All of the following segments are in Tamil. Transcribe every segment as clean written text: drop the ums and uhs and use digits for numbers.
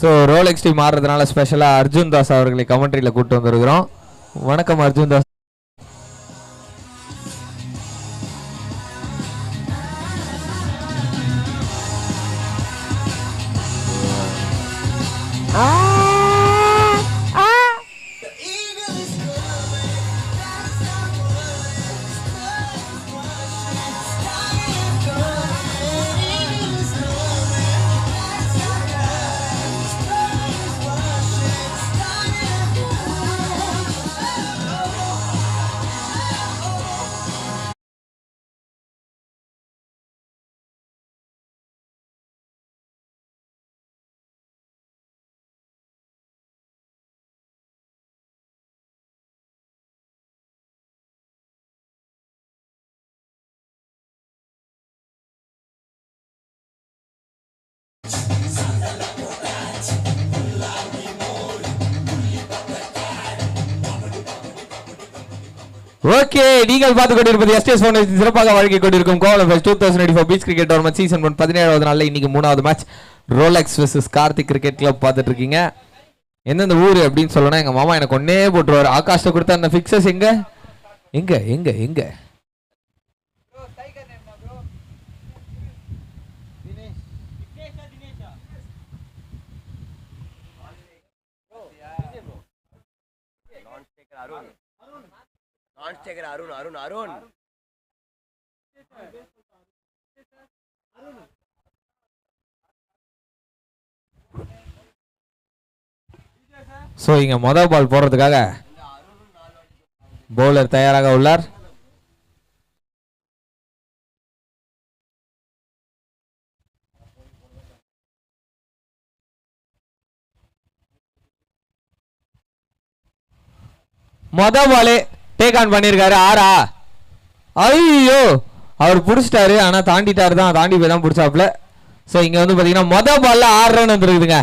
ஸோ ரோலெக்ஸ் டீம் ஆடுறதுனால ஸ்பெஷலாக அர்ஜுன் தாஸ் அவர்களை கமெண்ட்ரியில் கூப்பிட்டு வந்திருக்கிறோம். வணக்கம் அர்ஜுன் தாஸ். ஓகே, நீங்கள் பார்த்து கொண்டிருப்பது எஸ்டிஎஸ் ஃபவுண்டேஷன் சிறப்பாக வழங்கி கொண்டிருக்கும் Kovalam fest 2024 beach cricket tournament season 1 17வது நாள்ல இன்னைக்கு 3வது match Rolex versus Karthik cricket club பார்த்துட்டு இருக்கீங்க. எந்தெந்த ஊர் அப்படின்னு சொல்லணும், எங்க மாமா எனக்கு ஒன்னே போட்டுருவாரு. ஆகாஷ்ட கொடுத்த அந்த ஃபிக்ஸஸ் எங்க எங்க எங்க எங்க அருண் ஸோ இங்க மொதல் பால் போடுறதுக்காக பவுலர் தயாராக உள்ளார். மொதல் பாலே டேக் ஆன் பண்ணிருக்காரு. ஆறா, ஐயோ அவர் பிடிச்சிட்டாரு, ஆனா தாண்டிட்டாரு தான், தாண்டி போய் தான் பிடிச்சாப்ல. ஸோ இங்க வந்து பாத்தீங்கன்னா மொதல் பால்ல 6 ரன் வந்துருக்குதுங்க.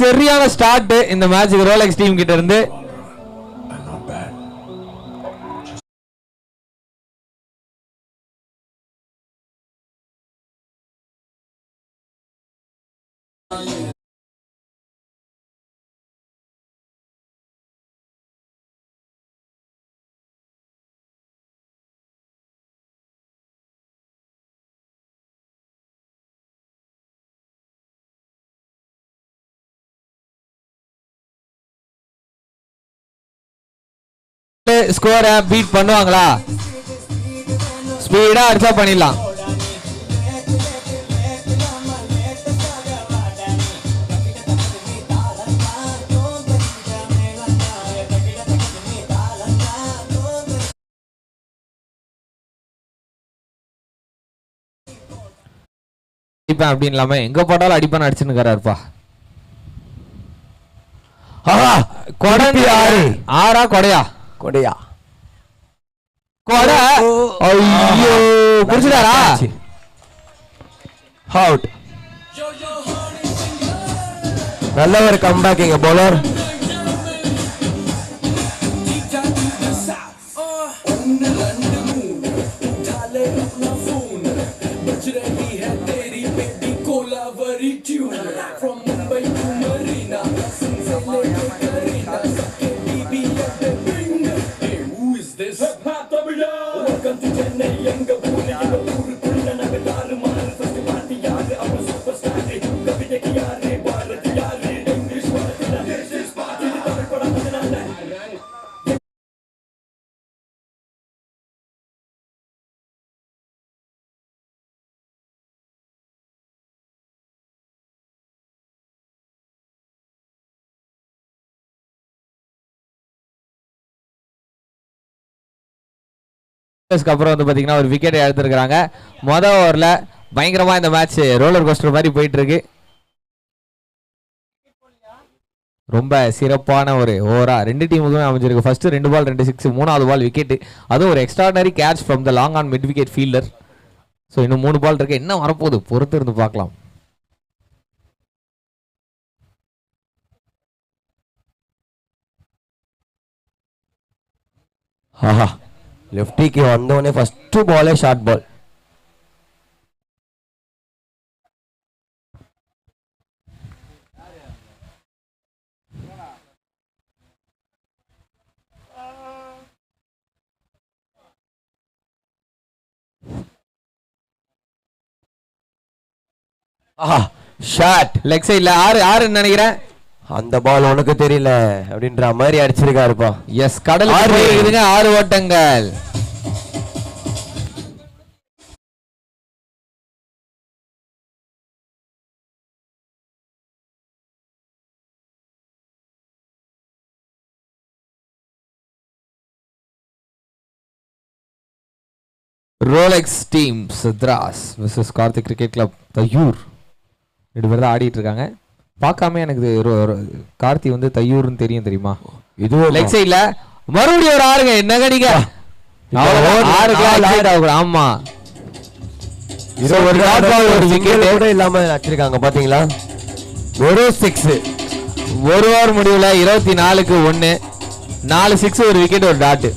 சரியான ஸ்டார்ட் இந்த மேட்சுக்கு ரோலெக்ஸ் டீம் கிட்ட இருந்து. ஸ்கோரை பீட் பண்ணுவாங்களா? ஸ்பீடா அடிச்சா பண்ணிடலாம். அடிப்பேன் அப்படின்னு இல்லாம எங்க போட்டாலும் அடிப்பான்னு அடிச்சுன்னுக்காருப்பா. ஆறா கொடையா? கொடையா கொடை. ஐயோ புடிச்சிட்டாரா? அவுட். நல்ல ஒரு கம்பேக் இங்க பவுலர். அப்புறம் வந்து பாத்தீங்கன்னா ஒரு விக்கெட் எடுத்திருக்காங்க. மொதல் ஓவர்ல பயங்கரமா இந்த மேட்ச் ரோலர் கோஸ்டர் மாதிரி போயிட்டு இருக்கு. ரொம்ப சிறப்பான ஒரு ஓவரா ரெண்டு டீமுக்குமே அமைஞ்சிருக்கு. ஃபர்ஸ்ட் 2 பால் 2 6, 3வது பால் விக்கெட். அதுவும் ஒரு extraordinary catch from the long on mid wicket fielder. So இன்னும் 3 பால் இருக்கு, என்ன வரப்போகுது பொறுத்து இருந்து பார்க்கலாம். லெஃப்டிக்கு வந்தோடனே ஃபர்ஸ்ட் பாலே ஷார்ட் பால். ஷாட் லெக் சைடுல ஆறுன்னு நினைக்கிறேன். அந்த பால் உனக்கு தெரியல அப்படின்ற மாதிரி அடிச்சிருக்காருப்பா. எஸ், கடல் இருக்குதுங்க. 6 ஓட்டங்கள். ரோலெக்ஸ் டீம்ஸ் திராஸ் versus Karthik cricket club Thaiyur. 2 பேர் தான் ஆடிட்டு இருக்காங்க. பார்க்காம எனக்கு கார்த்தி வந்து தையூர்னு தெரியும், தெரியுமா? இது லெக் சைடுல மறுபடியும் ஒரு ஆறுங்க. என்னங்க நீங்க? ஆமா, ஒரு விக்கெட் கூட இல்லாம அடிச்சிருக்காங்க பாத்தீங்களா? ஒரு 6. ஒரு ஓவர் முடிவுல 24க்கு 1, 4 6, ஒரு விக்கெட், ஒரு டாட்.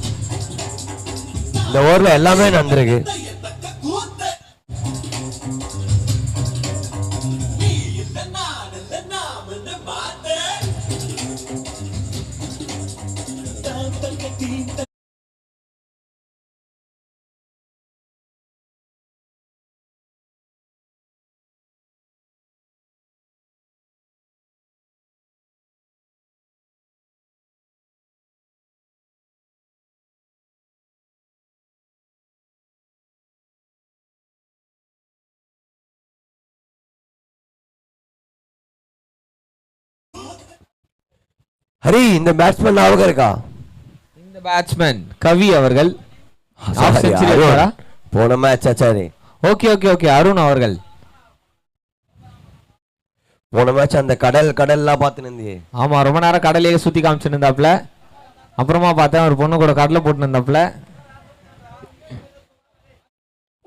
இந்த ஓவர்ல எல்லாமே நடந்திருக்கு. ஹரி, இந்த பேட்ஸ்மேன் ஞாபகம் இருக்கா? இந்த பேட்ஸ்மேன் கவி அவர்கள். போன மேட்ச் ஆச்சாரு. ஓகே ஓகே ஓகே, அருண் அவர்கள். போன மேட்ச் அந்த கடல்லாம் பார்த்து நிந்தியே. ஆமா, ரொம்ப நேரம் கடலையே சுத்தி காமிச்சுட்டு இருந்தாப்ல. அப்புறமா பார்த்தேன் ஒரு பொண்ணு கூட கடலை போட்டு இருந்தாப்ல.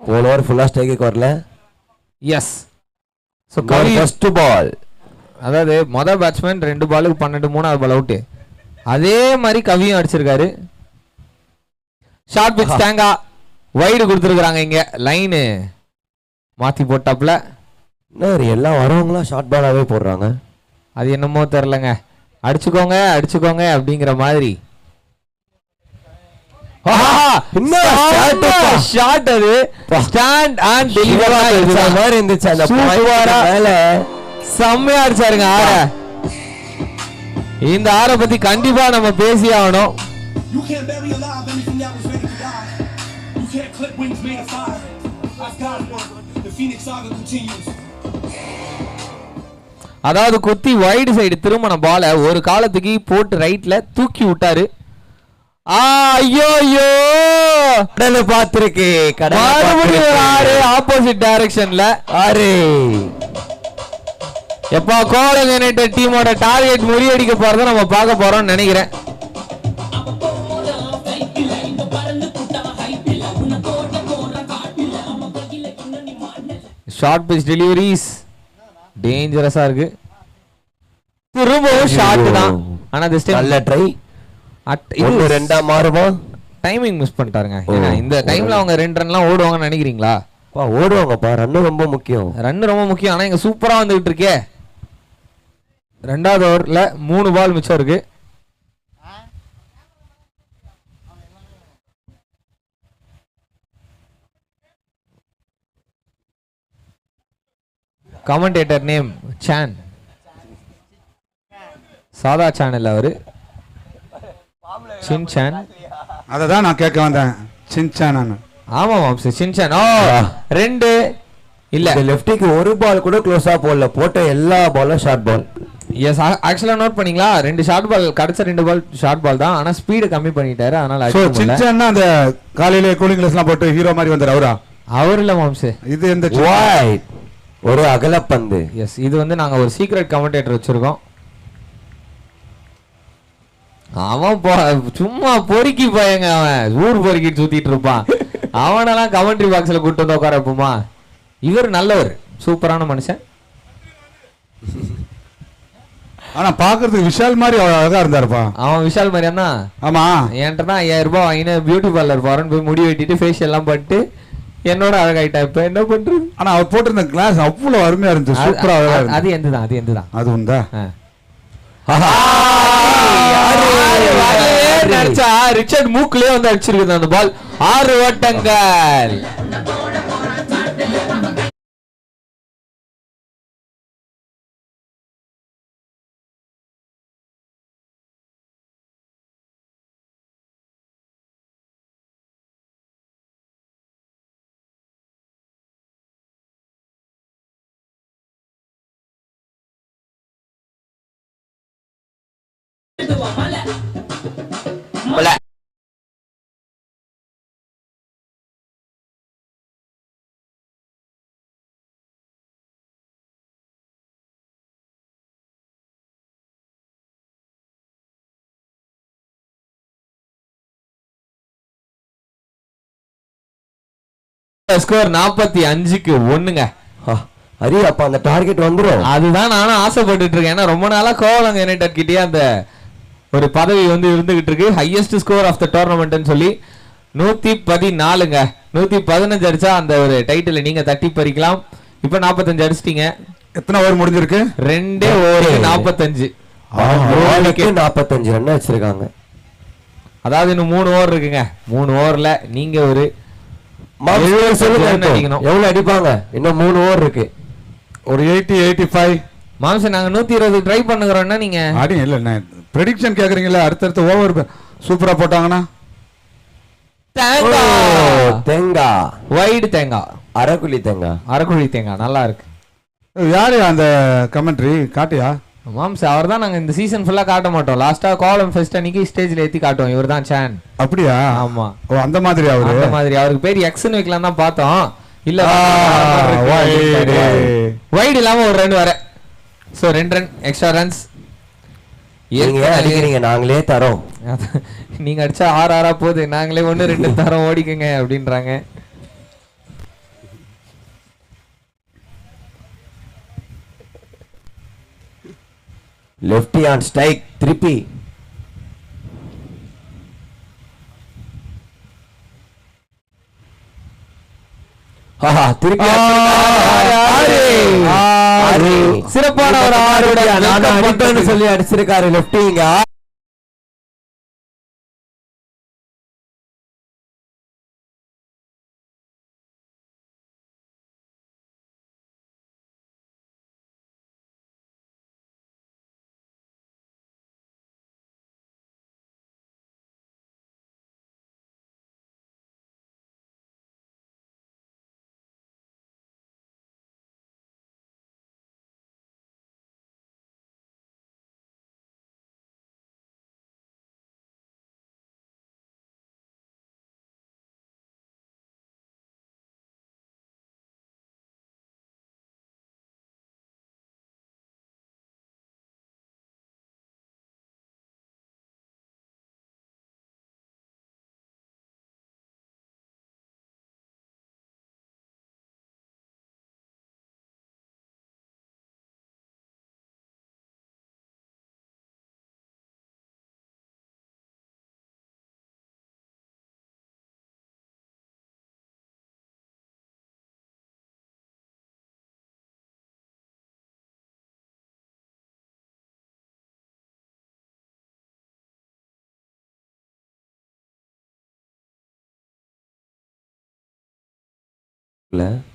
போன ஓவர் ஃபுல்லா ஸ்ட்ரைக்கு வரல. எஸ், ஸோ கவி ஃபர்ஸ்ட் பால். அதாவது மொதல் பேட்ஸ்மேன் 2 பாலுக்கு 12, 3வது பால் அவுட்டு. அதே மாதிரி கவியும் அடிச்சிருக்காரு. ஷார்ட் பிட்ச் தேங்கா வைடு கொடுத்துருக்காங்க. இங்க லைனு மாத்தி போட்டாப்ல. எல்லாம் வரவங்களா ஷார்ட் பாலாவே போடுறாங்க. அது என்னமோ தெரியலங்க. அடிச்சுக்கோங்க அடிச்சுக்கோங்க அப்படிங்கிற மாதிரி. ஷாட் அது ஸ்டாண்ட் அண்ட் டெலிவரி மாதிரி இருந்துச்சு. அந்த மேல செம்மையா அடிச்சாருங்க ஆற. இந்த ஆற பத்தி கண்டிப்பா நம்ம பேசி ஆகணும். அதாவது குத்தி வைடு சைடு திருமண பால ஒரு காலத்துக்கு போட்டு ரைட்ல தூக்கி விட்டாரு. ஐயோ கடலை பார்த்திருக்கு. ஆப்போசிட் டைரக்ஷன்ல ஆறு. எப்பா கோலம் யுனைடெட் டீமோட டார்கெட் முறியடிக்க போறத நம்ம பார்க்க போறோம் நினைக்கிறேன். ஷார்ட் பிட்ச் டெலிவரிஸ் டேஞ்சரஸா இருக்கு. திரும்பவும் ஷார்ட் தான். ஆனா this time நல்ல ட்ரை. இது ரெண்டா மாறுமா? டைமிங் மிஸ் பண்ணிட்டாருங்க. ஏன்னா இந்த டைம்ல அவங்க 2 ரன்லாம் ஓடுவாங்கன்னு நினைக்கிறீங்களா? ஓடுவாங்கப்பா. ரன் ரொம்ப முக்கியம். ரன் ரொம்ப முக்கியம். ஆனா இங்க சூப்பரா வந்துகிட்டு இருக்கே. 2வது ஓவர்ல 3 பால் மிச்சம் இருக்கு. Commentator name Chan. சாதா சேனல் அவரு சின்சான். அததான் நான் கேட்க வந்தேன். சின்சான். ஆமா மாம்ஸ் சின்சான். 2 இல்ல லெஃப்டிக்கு ஒரு பால் கூட க்ளோஸா போடல. போட்ட எல்லா பாலும் ஷார்ட் பால். எஸ், ஆக்சுவலா நோட் பண்ணீங்களா? 2 ஷார்ட் பால் கிடைச்ச 2 பால் ஷார்ட் பால் தான். ஆனா ஸ்பீடு கம்மி பண்ணிட்டாரு. அதனால சின்சான் அந்த காலையில கூலிங் கிளாஸ் எல்லாம் போட்டு ஹீரோ மாதிரி வந்தாரு. அவர் இல்ல மாம்ஸ். இது இந்த ஒரு அகலப்பந்து. எஸ், இது வந்து நாங்க ஒரு சீக்ரெட் கமெண்டேட்டர் வச்சிருக்கோம். அவன் சும்மா பொறுக்கி போயங்க. அவன் ஊர் பொறுக்கிட்டு சுத்திட்டு இருப்பான். அவனெல்லாம் கமெண்ட்ரி பாக்ஸ்ல கூட்டு வந்து உட்கார வைப்போமா? இவர் நல்லவர், சூப்பரான மனுஷன். ஆனா பாக்குறதுக்கு விஷால் மாதிரி அழகா இருந்தாருப்பா. அவன் விஷால் மாதிரி தான். ஆமா, என்கிட்ட 5000 ரூபாய் வாங்கின பியூட்டி பார்லர் போறேன்னு போய் முடி வெட்டிட்டு ஃபேஷியல் எல்லாம் பண்ணிட்டு என்னோட அழகாயிட்டா. இப்ப என்ன பண்றது? ஆனா அவர் போட்டிருந்த கிளாஸ் அவ்வளவு அருமையா இருந்துச்சு. சூப்பரா அழகா இருந்துச்சு. அது எந்ததான் அது எந்ததான் அது உண்டா? நினைச்சா ரிச்சர்ட் மூக்குலயே வந்து அடிச்சிருக்குது அந்த பால். 6 ஓட்டங்கள். ஸ்கோர் 45க்கு 1ங்க. ஹரி அப்ப அந்த டார்கெட் வந்துரும். அதுதான் நானும் ஆசைப்பட்டுட்டு இருக்கேன். ஏன்னா ரொம்ப நாளா கோவலங்க யுனைடெட் கிட்டே அந்த ஒரு பதவி வந்து இருந்துகிட்டு இருக்கு. ஹையஸ்ட் ஸ்கோர் ஆஃப் த டோர்னமெண்ட்னு சொல்லி 114ங்க. 115 அடிச்சா அந்த ஒரு டைட்டில் நீங்க தட்டி பறிக்கலாம். இப்ப 45 அடிச்சிட்டீங்க. எத்தனை ஓவர் முடிஞ்சிருக்கு? 2 ஓவருக்கு 45. 45 ரன் வச்சிருக்காங்க. அதாவது இன்னும் 3 ஓவர் இருக்குங்க. 3 ஓவர்ல நீங்க ஒரு எவ்வளவு அடிப்பாங்க? இன்னும் 3 ஓவர் இருக்கு. ஒரு 80 85. மாம்சம் நாங்க 120 ட்ரை பண்ணுகிறோம்னா நீங்க அடி இல்ல ப்ரெடிக்ஷன் கேக்குறீங்களா? அடுத்தடுத்த ஓவர் சூப்பரா போட்டாங்கன்னா தேங்காய் வைடு தேங்காய் அரைக்குழி தேங்காய் நல்லா இருக்கு. யாரு அந்த கமெண்ட்ரி காட்டியா? மாம்ஸ் அவர் தான். நாங்க இந்த சீசன் ஃபுல்லா காட்ட மாட்டோம். லாஸ்டா கோலம் ஃபெஸ்ட் அன்னைக்கு ஸ்டேஜ்ல ஏத்தி காட்டுவோம். இவர் தான் சான். அப்படியா? ஆமா. ஓ அந்த மாதிரி அவரு. அந்த மாதிரி அவருக்கு பேர் எக்ஸ்னு வைக்கலாம் தான் பார்த்தோம். இல்ல வைடு இல்லாம ஒரு ரன் வர. So 2 run extra runs. நீங்க அடிக்கிறீங்க, நாங்களே தரோம். நீங்க அடிச்சா 6 போகுது, நாங்களே 1 2 தரோம் ஓடிக்கங்க அப்படின்றாங்க. லெஃப்டி ஆன் ஸ்ட்ரைக் திருப்பி. திருப்பி சிறப்பான ஒரு 6 சொல்லி அடிச்சிருக்காரு லெஃப்டிங்க.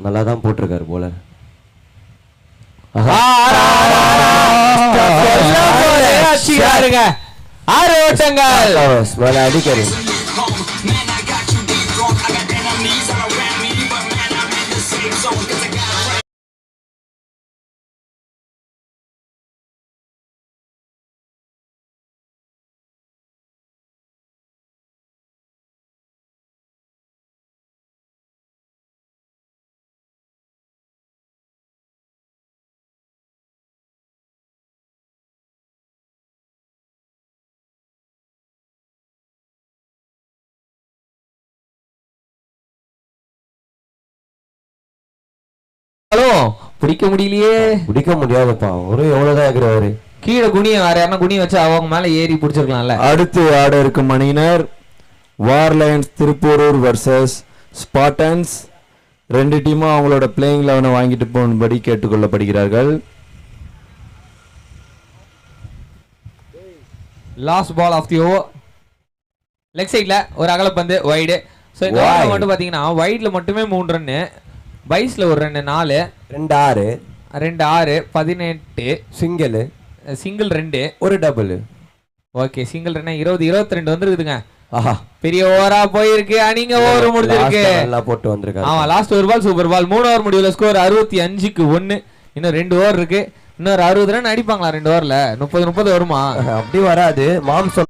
நல்லா தான் போட்டிருக்காரு போல. அடிக்காரு. பிடிக்க முடியலையே. பிடிக்க முடியாதுப்பா. ஒரு எவ்வளவுதான் இருக்கிறாரு. கீழே குனிய வேற யாரா குனி வச்சு அவங்க மேல ஏறி பிடிச்சிருக்கலாம்ல. அடுத்து ஆட இருக்கும் அணியினர் War Lions Thiruporur versus Spartans. 2 டீமும் அவங்களோட பிளேயிங் 11 வாங்கிட்டு போகும்படி கேட்டுக்கொள்ளப்படுகிறார்கள். Last ball of the over. Leg சைட்ல ஒரு அகலப்பந்து வைடு. சோ இந்த ஓவர் மட்டும் பாத்தீங்கன்னா வைட்ல மட்டுமே 3 ரன், பைஸ்ல ஒரு ரன் 4, 2 6 2 6 18, சிங்கிள் 2, ஒரு டபுள். Okay single run 20 22 வந்துருக்குதுங்க. பெரிய ஓவரா போயிருக்கு. நீங்க ஓவர் முடிஞ்சிருக்கு. நல்லா போட்டு வந்திருக்காரு. ஆமா லாஸ்ட் ஒரு பால் சூப்பர் பால். 3 ஓவர் முடிவுல ஸ்கோர் 65க்கு 1. இன்னும் 2 ஓவர் இருக்கு. இன்னொரு 60 ரன் அடிப்பாங்களா 2 ஓவர்ல? 30 வருமா? அப்படி வராது மாம்ஸ்.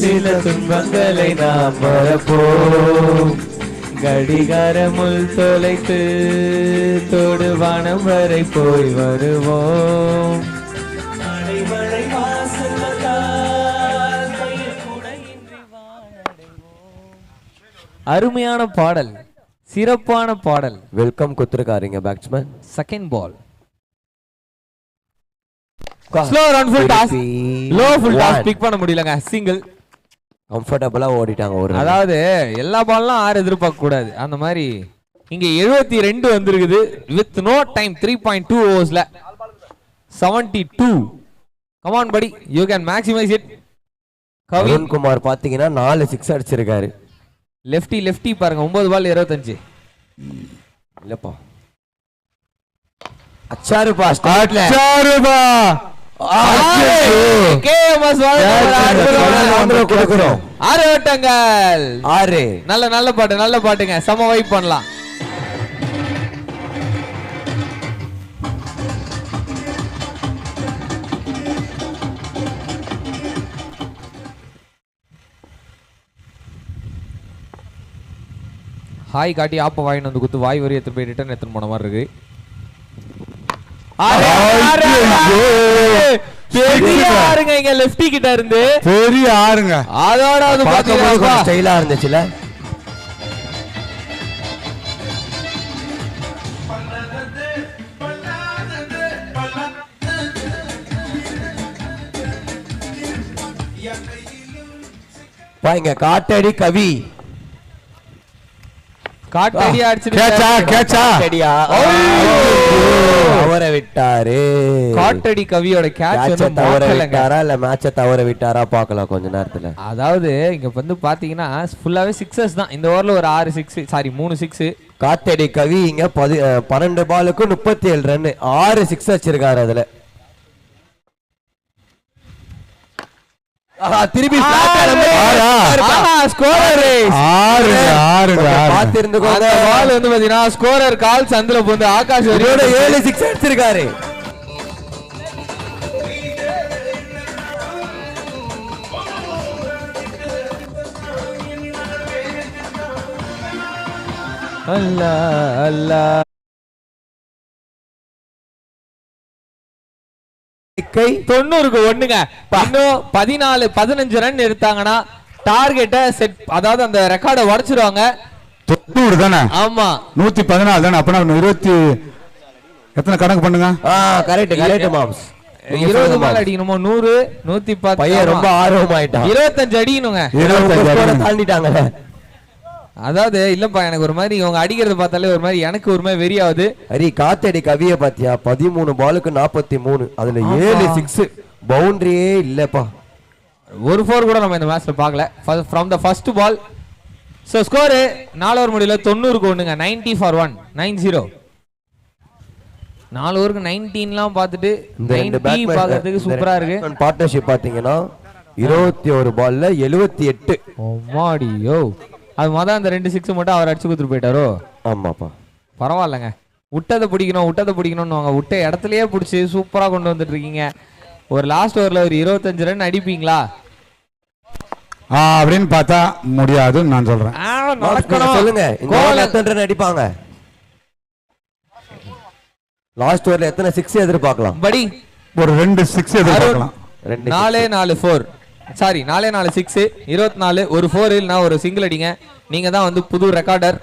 சில துன்பங்களை நாம் மறப்போம், கடிகாரமுள் தொலைத்து தொடுவானம் வரை போய் வருவோம். அருமையான பாடல், சிறப்பான பாடல். வெல்கம் கொடுத்துருக்காருங்க batsman. Second ball slow run full toss, low full toss pick பண்ண முடியலங்க. சிங்கிள் கம்ஃபர்டபுளா ஓடிட்டாங்க ஒரு run. அதாவது எல்லா பால்லாம் 6 எதிர்பார்க்க கூடாது. அந்த மாதிரி இங்க 72 வந்திருக்குது வித் நோ டைம். 3.2 ஓவர்ஸ்ல 72. கம் ஆன் படி, you can maximise it. Kavin Kumar பாத்தீங்கன்னா 4 6 அடிச்சிருக்காரு. லெஃப்டி பாருங்க, 9 பால் 25. இல்லப்பா அச்சாருப்பா ஸ்டார்ட்ல கொடுக்கிறோம். 6 ஓட்டங்கள். 6. நல்ல பாட்டு, நல்ல பாட்டுங்க. சம வைப் பண்ணலாம். ஹாய் காட்டி ஆப்ப வாயின் வந்து குத்து வாய் வரி எத்தனை போய் ரிட்டர்ன் எத்தனை போன மாதிரி இருக்கு. பெரிய ஆறுங்க இங்க லெஃப்டி கிட்ட இருந்து, பெரிய ஆறுங்க. அதோட அது பாத்தீங்கன்னா ஸ்டைலா இருந்துச்சுல. பாருங்க காட்டடி கவி காட்டடி அடிச்சிட்டு அவரை விட்டாரு. காட்டடி கவியோட கேட்ச் வந்து தவற மாட்டலங்க. விட்டாரா இல்ல மேட்ச தவற விட்டாரா பார்க்கலாம் கொஞ்ச நேரத்துல. அதாவது இங்க வந்து பாத்தீங்கன்னா ஃபுல்லாவே சிக்ஸஸ் தான். இந்த ஓவர்ல ஒரு 6 6, சாரி 3 6. காத்தடி கவி இங்க 12 பாலுக்கு 37 ரன், 6 6 வச்சிருக்காரு. அதுல திருப்பி பாத்திருந்துக்கோங்க. பால் வந்து பாத்தீங்கன்னா ஸ்கோரர் கால் சந்தில போந்து ஆகாஷ் 7 6 அடிச்சிருக்காரு. அல்லா அல்லா 90க்கு 1ங்க. இன்னும் 14 15 ரன் எடுத்தாங்கன்னா டார்கெட்டை செட், அதாவது அந்த ரெக்கார்டை உடைச்சிருவாங்க. 90 தானே? ஆமா 114 தானே? அப்பனா 20 எத்தனை கணக்கு பண்ணுங்க. Correct moms. 20 மேல அடிக்கணுமோ? 100 110. பையன் ரொம்ப ஆர்வமாயிட்டான். 25 அடிக்கணுங்க. 25 தாண்டிட்டாங்க. அதாவது இல்லப்பா, எனக்கு ஒரு மாதிரி இவங்க அடிக்கிறத பார்த்தாலே ஒரு மாதிரி எனக்கு ஒரு மாதிரி வெறியாவது. அரி காத்தடி கவிய பாத்தியா? 13 பாலுக்கு 43, அதுல 7 6, பவுண்டரியே இல்லப்பா. ஒரு 4 கூட நம்ம இந்த மேட்ச்ல பார்க்கல from the first ball. So score 4 over முடியல 90க்கு 1ங்க. 90 ஃபார் 1, 90. 4 ஓவருக்கு 19லாம் பார்த்துட்டு 90 பார்க்கிறதுக்கு சூப்பரா இருக்கு. பார்ட்னர்ஷிப் பாத்தீங்கன்னா 21 பால்ல 78. ஓமாடியோ, அது மொதல் அந்த 2 6 மட்டும் அவர் அடிச்சு கொடுத்துட்டு போயிட்டாரோ. ஆமாப்பா பரவாயில்லங்க. விட்டதை பிடிக்கணும்னு வாங்க. விட்ட இடத்துலயே பிடிச்சி சூப்பரா கொண்டு வந்துட்டு இருக்கீங்க. ஒரு லாஸ்ட் ஓவர்ல ஒரு 25 ரன் அடிப்பீங்களா அப்படின்னு பார்த்தா முடியாதுன்னு நான் சொல்றேன். சொல்லுங்க எத்தனை ரன் அடிப்பாங்க? லாஸ்ட் ஓவர்ல எத்தனை 6 எதிர்பார்க்கலாம்? படி ஒரு 2 6 எதிர்பார்க்கலாம். 4 4 சாரி 4 4 6 24 ஒரு 4 இல்லனா ஒரு சிங்கிள் அடிங்க. நீங்க தான் வந்து புது ரெக்கார்டர்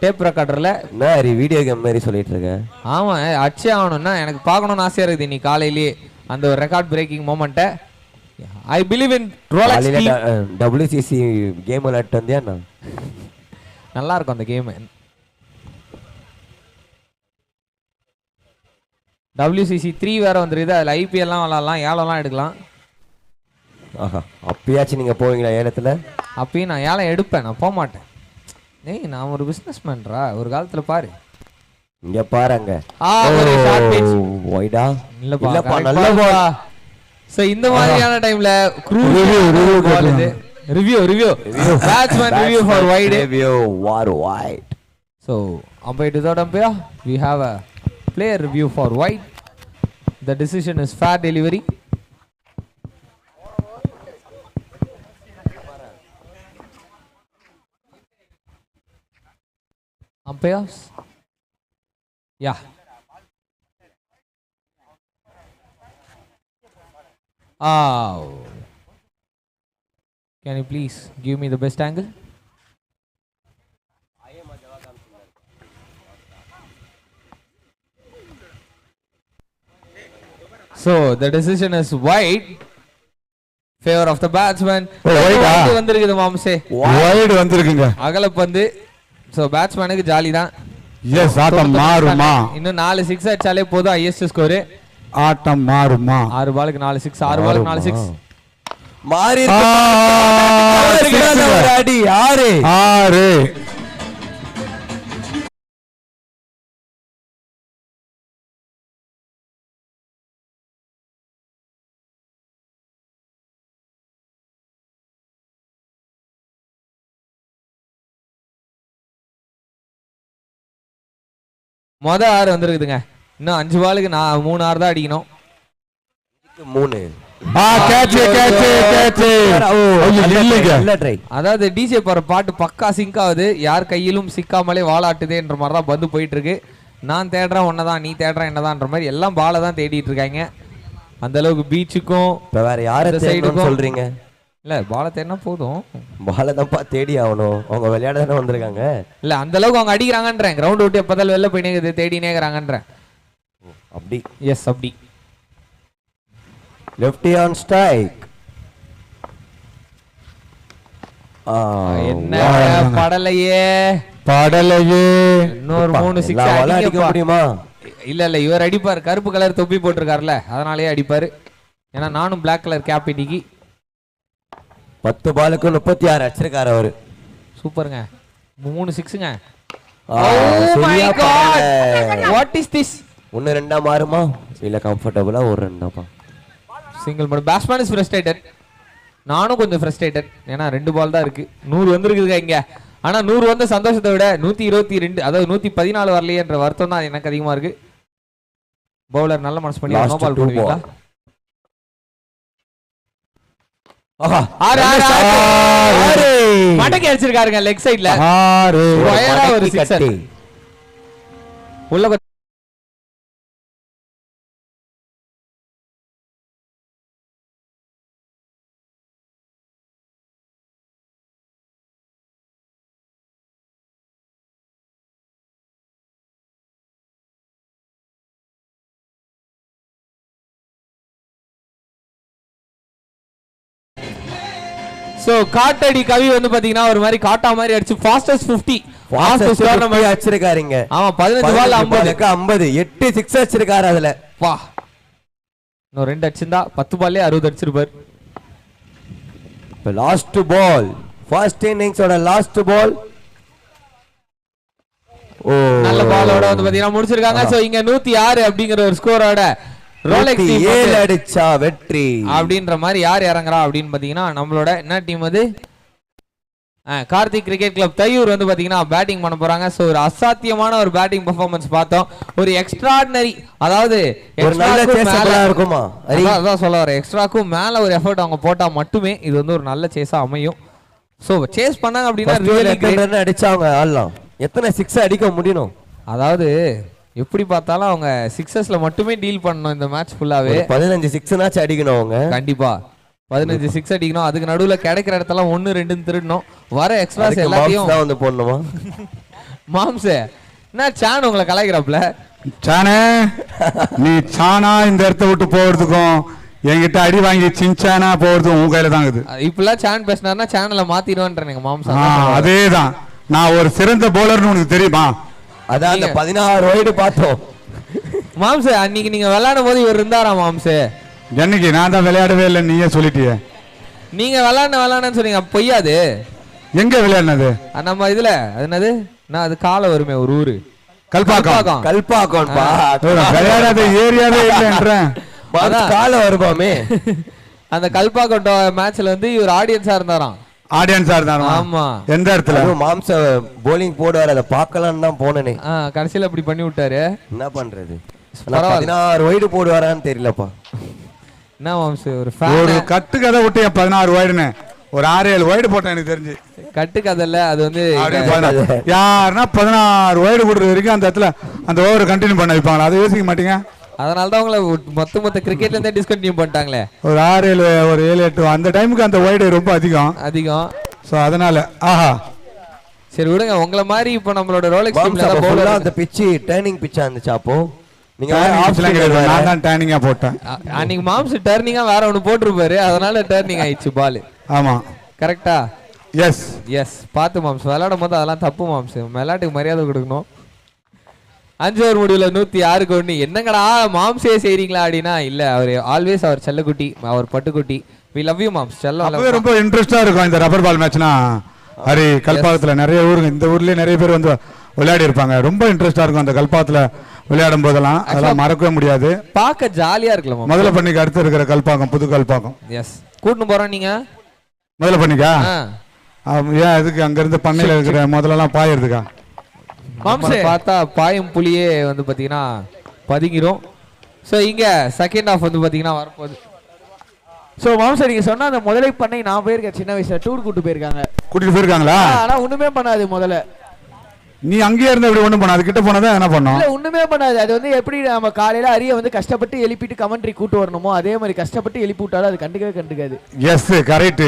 டேப் ரெக்கார்டர்ல நான் வீடியோ கேம் மாதிரி சொல்லிட்டு இருக்கேன். ஆமா அச்சே ஆகணும்னா எனக்கு பார்க்கணும்னு ஆசையா இருக்குது இன்னைக்கு காலையிலேயே அந்த ஒரு ரெக்கார்ட் பிரேக்கிங் மொமெண்ட்டை. I believe in Rolex team. WCC game விளையாட்டு வந்தியா? நல்லா இருக்கும் அந்த கேம். WCC 3 வேற வந்துருது. அதுல IPL எல்லாம் விளையாடலாம், ஏலம்லாம் எடுக்கலாம். ஆஹா, அப்பயாச்சும் நீங்க போவீங்களா ஏலத்துல? அப்பயும் நான் ஏலம் எடுப்பேன், நான் போக மாட்டேன். ஏய் நான் ஒரு பிசினஸ் மேன்ரா ஒரு காலத்துல பாரு. இங்க பாருங்க. ஒரு ஷார்ட் பிட்ச் வைடா இல்லப்பா நல்ல பால். சோ இந்த மாதிரியான டைம்ல review batsman review for wide. Review for wide. So umpire to the umpire, we have a player review for white. The decision is fair delivery. Umpires, yeah. Oh, can you please give me the best angle? So the decision is wide, favor of the batsman. Wide வந்திருக்குது மாம்சே. வைட் வந்திருக்குங்க. அகலப்பந்து. So batsmanக்கு ஜாலி தான். எஸ் ஆட்டம் மாறுமா? இன்னும் 4 6 அடிச்சாலே போதும் ஹையஸ்ட் ஸ்கோர். ஆட்டம் மாறுமா? 6 பாலுக்கு 4 6 6 பாலுக்கு 4 6 மாறி ஒரு அடி 6 6. மொத 6 வந்திருக்குதுங்க. இன்னும் 5 பாலுக்கு 3 6 தான் அடிக்கணும். 3 அதாவது டிஜே போற பாட்டு பக்கா சிங்க் ஆகுது. யார் கையிலும் சிக்காமலே வாலாட்டுதேன்ற மாதிரி தான் பந்து போயிட்டு இருக்கு. நான் தேடுறேன் ஒன்னதான், நீ தேடுறேன் என்னதான்ற மாதிரி எல்லாம் பாலை தான் தேடிட்டு இருக்காங்க. அந்த அளவுக்கு பீச்சுக்கும் வேற யார சைடுக்கும் சொல்றீங்க? இல்ல பாலை தேடினா போதும், பாலை தான் தேடி ஆகணும். அவங்க விளையாட தானே வந்திருக்காங்க. இல்ல அந்த அளவுக்கு அவங்க அடிக்கிறாங்கன்றேன். கிரவுண்ட் விட்டு எப்பதாலும் வெளில போய் நேக்குது தேடி நேக்குறாங்கன்றேன். அப்படி எஸ் அப்படி. Lefty on strike. என்ன படலையே இன்னொரு 3 6 அடிக்க முடியுமா? இல்ல இவர் அடிப்பாரு. கருப்பு கலர் தொப்பி போட்டிருக்காருல அதனாலயே அடிப்பாரு. ஏன்னா நானும் பிளாக் கலர் கேப் இன்னைக்கு. 10 பாலுக்கு 36 அடிச்சிருக்காரு அவரு. சூப்பருங்க. 3 6ங்க. சரியா பாருங்க. What is this? 1 2 மாறுமா இல்ல கம்ஃபர்ட்டபிளா ஒரு 2 சிங்கிள் மட்டும். Batsman is frustrated. நானும் கொஞ்சம் ஃப்ரஸ்ட்ரேட்டட். ஏன்னா 2 பால் தான் இருக்கு. 100 வந்திருக்குதுங்க இங்க. ஆனா 100 வந்த சந்தோஷத்தை விட 122 அதாவது 114 வரலையேன்ற வருத்தம் தான் எனக்கு அதிகமா இருக்கு. பவுலர் நல்ல மனசு பண்ணி நோ பால் போடுவீங்களா? மடக்கி அடிச்சிருக்காருங்க லெக் சைடுல. ஒரு சிக்ஸர் உள்ள. சோ காட்டடி கவி வந்து பாத்தீங்கன்னா ஒரு மாதிரி காட்டா மாதிரி அடிச்சு ஃபாஸ்டஸ்ட் 50 ஃபாஸ்டஸ்ட் டோர்னமென்ட் அடிச்சிருக்காருங்க. ஆமா 15 பால் 50 8 6 அடிச்சிருக்காரு அதுல. வா இன்னும் 2 அடிச்சிருந்தா 10 பால்லே 60 அடிச்சிருப்பார். இப்ப லாஸ்ட் பால் ஃபர்ஸ்ட் இன்னிங்ஸோட லாஸ்ட் பால். நல்ல பாலோட வந்து பாத்தீங்கன்னா முடிச்சிருக்காங்க. சோ இங்க 106 அப்படிங்கிற ஒரு ஸ்கோரோட ரோலெக்ஸ் டீம் 7 அடிச்சா வெற்றி அப்படின்ற மாதிரி யார் இறங்குறா அப்படின்னு பாத்தீங்கன்னா நம்மளோட என்ன டீம் அது? கார்த்திக் கிரிக்கெட் கிளப் தையூர் வந்து பாத்தீங்கன்னா பேட்டிங் பண்ண போறாங்க. சோ ஒரு அசாத்தியமான ஒரு பேட்டிங் பெர்ஃபார்மன்ஸ் பார்த்தோம். ஒரு எக்ஸ்ட்ராடினரி, அதாவது ஒரு நல்ல சேஸா இருக்குமா? அதான் சொல்ல வரேன், எக்ஸ்ட்ராக்கும் மேல ஒரு எஃபர்ட் அவங்க போட்டா மட்டுமே இது வந்து ஒரு நல்ல சேஸா அமையும். சோ சேஸ் பண்ணாங்க அப்படின்னா அடிச்சாங்க ஆடலாம். எத்தனை 6 அடிக்க முடியும்? அதாவது எப்படி பார்த்தாலும் அவங்க 6ல மட்டுமே டீல் பண்ணணும் இந்த மேட்ச் ஃபுல்லாவே. 15 6 அடிக்கணும் அவங்க. கண்டிப்பா 15 6 அடிக்கணும். அதுக்கு நடுவுல கிடைக்கிற இடத்துல 1 2 திருடணும். வர எக்ஸ்ட்ராஸ் எல்லாத்தையும் தான் வந்து போடணுமா? மாம்சே என்ன சான் உங்களை கலாய்க்கிறாப்ல? சானே, நீ சானா இந்த இடத்த விட்டு போறதுக்கும் என்கிட்ட அடி வாங்கி சின்சானா போறதும் உன் கையில தான் இருக்குது. இப்பெல்லாம் சான் பேசினாருன்னா சேனலை மாத்திடுவான்றேன் மாம்சா. அதேதான், நான் ஒரு சிறந்த போலர்னு உனக்கு தெரியுமா? அதான் அந்த 16 வைடு பார்த்தோம் மாம்சே. அன்னைக்கு நீங்க விளையாடும் போது இவர் இருந்தாரா மாம்சே? என்னைக்கு? நான் தான் விளையாடவே இல்லை, நீயே சொல்லிட்டியே. நீங்க விளையாடுன்னு சொன்னீங்க, பொய்யாது. எங்க விளையாடினது? நம்ம இதுல அது என்னது, நான் அது கால வருமே ஒரு ஊரு, கல்பாக்கம். கல்பாக்கம்பா, விளையாடாத ஏரியாவே இல்லைன்றேன். கால வருமாமே. அந்த கல்பாக்கம் மேட்ச்ல வந்து இவர் ஆடியன்ஸா இருந்தாராம். ஆடியன்ஸா இருந்தாரா? ஆமா. எந்த இடத்துல? மாம்ச போலிங் போடுவார், அதை பார்க்கலான்னு தான் போனேனே. கடைசியில அப்படி பண்ணி விட்டாரு. என்ன பண்றது? 16 வைடு போடுவாரான்னு தெரியலப்பா. என்ன மாம்சு ஒரு கட்டு கதை விட்டு 16 வைடுன்னு ஒரு 6-7 வைடு போட்டேன் எனக்கு தெரிஞ்சு. கட்டு கதை இல்ல அது வந்து. யாருன்னா 16 வைடு கொடுற வரைக்கும் அந்த இடத்துல அந்த ஓவரை கண்டினியூ பண்ண வைப்பாங்களா? அதை யோசிக்க மாட்டீங்க? அதனாலதான் உங்களை மொத்த கிரிக்கெட்ல இருந்தே டிஸ்கண்டினியூ பண்ணிட்டாங்களே. ஒரு 6-7 ஒரு 7-8 அந்த டைமுக்கு அந்த வைடு ரொம்ப அதிகம். சோ அதனால சரி விடுங்க. உங்களை மாதிரி இப்ப நம்மளோட ரோலெக்ஸ் டீம்ல அந்த பிட்ச் டர்னிங் பிட்சா இருந்துச்சு. அப்போ நீங்க நான் தான் டர்னிங்கா போட்டேன். அன்னைக்கு மாம்ஸ் டர்னிங்கா வேற ஒன்னு போட்டுருப்பாரு, அதனால டர்னிங் ஆயிடுச்சு பால். ஆமா, கரெக்டா? எஸ். பார்த்து மாம்ஸ் விளையாடும் போது அதெல்லாம் தப்பு மாம்ஸ். விளையாட்டுக்கு மரியாதை கொடுக்கணும். 5 ஓவர் முடிவுல 106க்கு 1. என்னங்கடா மாம்ஸே செய்றீங்களா அப்படின்னா, இல்ல அவர் ஆல்வேஸ் அவர் செல்லக்குட்டி, அவர் பட்டுக்குட்டி. வி லவ் யூ மாம்ஸ். செல்லம் ரொம்ப இன்ட்ரெஸ்டா இருக்கும் இந்த ரப்பர் பால் மேட்ச்னா. ஹரி, கல்பாக்கத்துல நிறைய ஊருங்க, இந்த ஊர்லயே நிறைய பேர் வந்து விளையாடி இருப்பாங்க. ரொம்ப இன்ட்ரெஸ்டா இருக்கும் அந்த கல்பாக்கத்துல விளையாடும் போதெல்லாம். அதெல்லாம் மறக்கவே முடியாது. பார்க்க ஜாலியா இருக்கலாம். முதல்ல பண்ணிக்கு அடுத்து இருக்கிற கல்பாக்கம், புது கல்பாக்கம். எஸ், கூட்டின்னு போறோம். நீங்க முதல்ல பண்ணிக்கா? ஏன் எதுக்கு அங்க இருந்து பண்ணையில இருக்கிற முதல்லலாம் பாயிருதுக்கா? பார்த்தா பாயும் புலியே வந்து பாத்தீங்கன்னா பதுங்கிரும். சோ இங்க செகண்ட் ஹாஃப் வந்து பாத்தீங்கன்னா வரப்போகுது. சோ மாம்சா, நீங்க சொன்ன அந்த முதலை பண்ணை நான் போயிருக்கேன் சின்ன வயசுல. டூர் கூட்டு போயிருக்காங்களா? ஆனா ஒண்ணுமே பண்ணாது. முதல்ல நீ அங்கேயே இருந்த இப்படி ஒண்ணும் பண்ணாது, கிட்ட போனதான் என்ன பண்ணோம்? இல்ல ஒண்ணுமே பண்ணாது. அது வந்து எப்படி நம்ம காலையில அரிய வந்து கஷ்டப்பட்டு எழுப்பிட்டு கமெண்ட்ரி கூட்டு வரணுமோ அதே மாதிரி கஷ்டப்பட்டு எழுப்பி விட்டாலும் அது கண்டுக்காது. S, correct.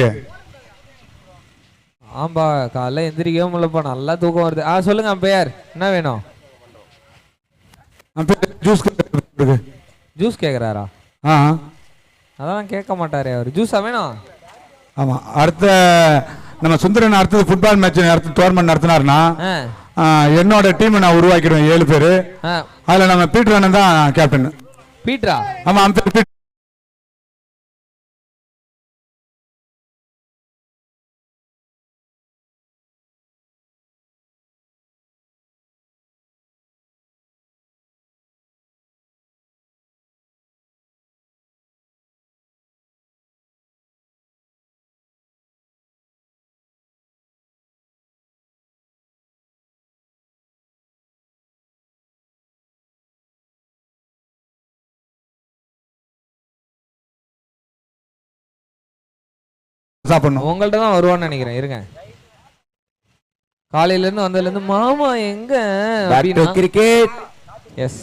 ஆம்பா, காலைல எந்திரிக்கவே முடியலப்பா, நல்லா தூக்கம் வருது. சொல்லுங்க அம்பையார், என்ன வேணும்? ஜூஸ் கேக்குறாரா? அதெல்லாம் கேட்க மாட்டாரே அவர். ஜூஸா வேணும்? ஆமா. அடுத்த நம்ம சுந்தரன் அடுத்தது ஃபுட்பால் மேட்ச் அடுத்த டோர்னமெண்ட் நடத்தினாருன்னா என்னோட டீம் நான் உருவாக்கிடுவேன். 7 பேரு. அதுல நம்ம பீட்டர் அண்ணன் தான் கேப்டன். பீட்டரா? ஆமா. உங்கள்ட்ட தான் வருவான்னு நினைக்கிறேன். இருங்க, காலையில இருந்து வந்ததுல இருந்து மாமா எங்க cricket. Yes,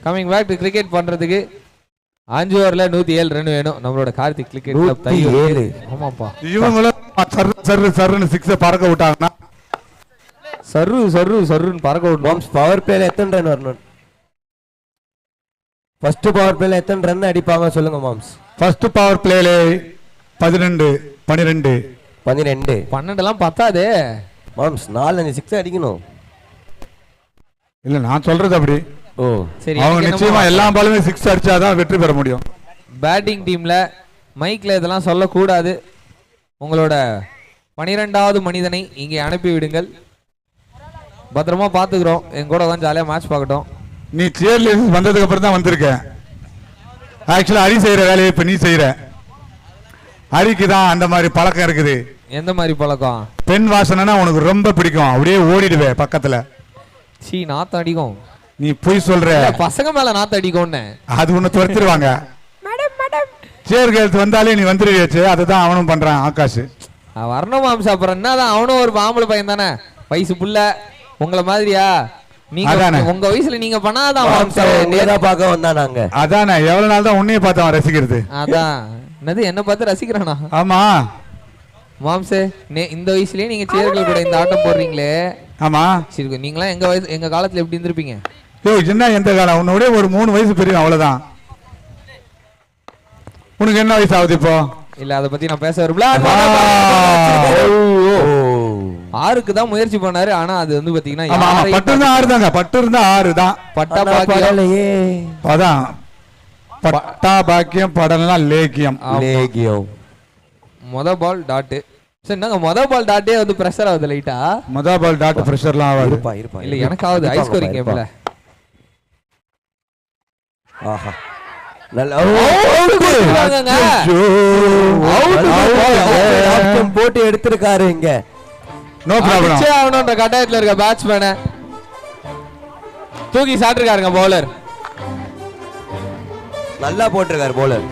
coming back to cricket பண்றதுக்கு 5 ஓவர்ல 107 ரன் வேணும் நம்மளோட கார்த்திக் கிரிக்கெட் கிளப் தையூர். ஆமாப்பா, இவங்களும் சர்ன்னு 6 பறக்க விட்டாங்கன்னா சர்ருன்னு பறக்க விடணும். பவர் பிளேல எத்தனை ரன் வரணும்? ஃபர்ஸ்ட் பவர் பிளேல எத்தனை ரன் அடிப்பாங்க சொல்லுங்க மாம்ஸ்? ஃபர்ஸ்ட் பவர் பிளேல 12 12 பத்தாதே மாம்ஸ். 4-5 6 அடிக்கணும். இல்ல, நான் சொல்றது அப்படி. ஓ சரி, அவங்க நிச்சயமா எல்லா பாலுமே 6 அடிச்சாதான் வெற்றி பெற முடியும். பேட்டிங் டீம்ல மைக்ல இதெல்லாம் சொல்லக்கூடாது. உங்களோட 12வது மனிதனை இங்கே அனுப்பி விடுங்கள். பத்திரமா பாத்துக்கிறோம். எங்க கூட வந்து ஜாலியா மேட்ச் பார்க்கட்டும். நீ சேர்ல வந்ததுக்கு அப்புறம் தான் வந்திருக்க. ஆக்சுவலா ஹரி செய்யற வேலையை இப்ப நீ செய்யற. ஹரிக்கு தான் அந்த மாதிரி பழக்கம் இருக்குது. எந்த மாதிரி பழக்கம்? பெண் வாசனைனா உனக்கு ரொம்ப பிடிக்கும், அப்படியே ஓடிடுவே பக்கத்துல. சீ, நாத்தம் அடிக்கும். நீ போய் சொல்ற. பசங்க மேல நாத்தம் அடிக்கும்னு அது உன்னை துரத்திடுவாங்க. சேர் கேள்த்து வந்தாலே நீ வந்துருவியாச்சு. அதுதான் அவனும் பண்றான் ஆகாஷ். வரணும் மாம்சா. அப்புறம் என்னதான், அவனும் ஒரு ஆம்பளை பையன் தானே, வயசு புள்ள. உங்களை மாதிரியா நீங்க உங்க வயசுல நீங்க பண்ணாதான் மாம்சா. நேரா பார்க்க வந்தா நாங்க. அதானே எவ்வளவு நாள் தான் உன்னையே பார்த்து அவன் ரசிக்கிறது. அதான் என்னது, என்ன பார்த்து ரசிக்கிறானா? ஆமா மாம்சே, இந்த வயசுலயே நீங்க சேர்கள் கூட இந்த ஆட்டம் போடுறீங்களே. ஆமா சரி, நீங்களாம் எங்க வயசு, எங்க காலத்துல எப்படி இருந்திருப்பீங்க? என்ன எந்த காலம்? உன்னோட ஒரு 3 வயசு பெரிய, அவ்வளவுதான். உனக்கு என்ன வயசு ஆகுது இப்போ? இல்ல, அத பத்தி நான் பேச வரல. 6க்கு தான் முயற்சி பண்ணாரு. ஆனா அது வந்து பாத்தீங்கன்னா பட்டு இருந்தா 6 தாங்க. பட்டு இருந்தா 6 தான். பட்டா பாக்கியலையே. அதான் பட்டா பாக்கியம், படலாம் லேக்கியம். லேக்கியம். மொத பால் டாட். சரி, நாங்க மொத பால் டாட்டே வந்து பிரஷர் ஆகுது லைட்டா. மொத பால் டாட் பிரஷர்லாம் ஆகுது. இருப்பா இல்ல, எனக்கு ஆகுது ஹை ஸ்கோரிங் கேம்ல. ஆஹா, நல்ல போட்டு எடுத்திருக்காரு இங்க. No problem. அவனோட கட்டாயத்துல இருக்க பேட்ஸ்மேனை தூக்கி சாட்டிருக்காருங்க பவுலர். நல்லா போட்டிருக்காரு பவுலர்.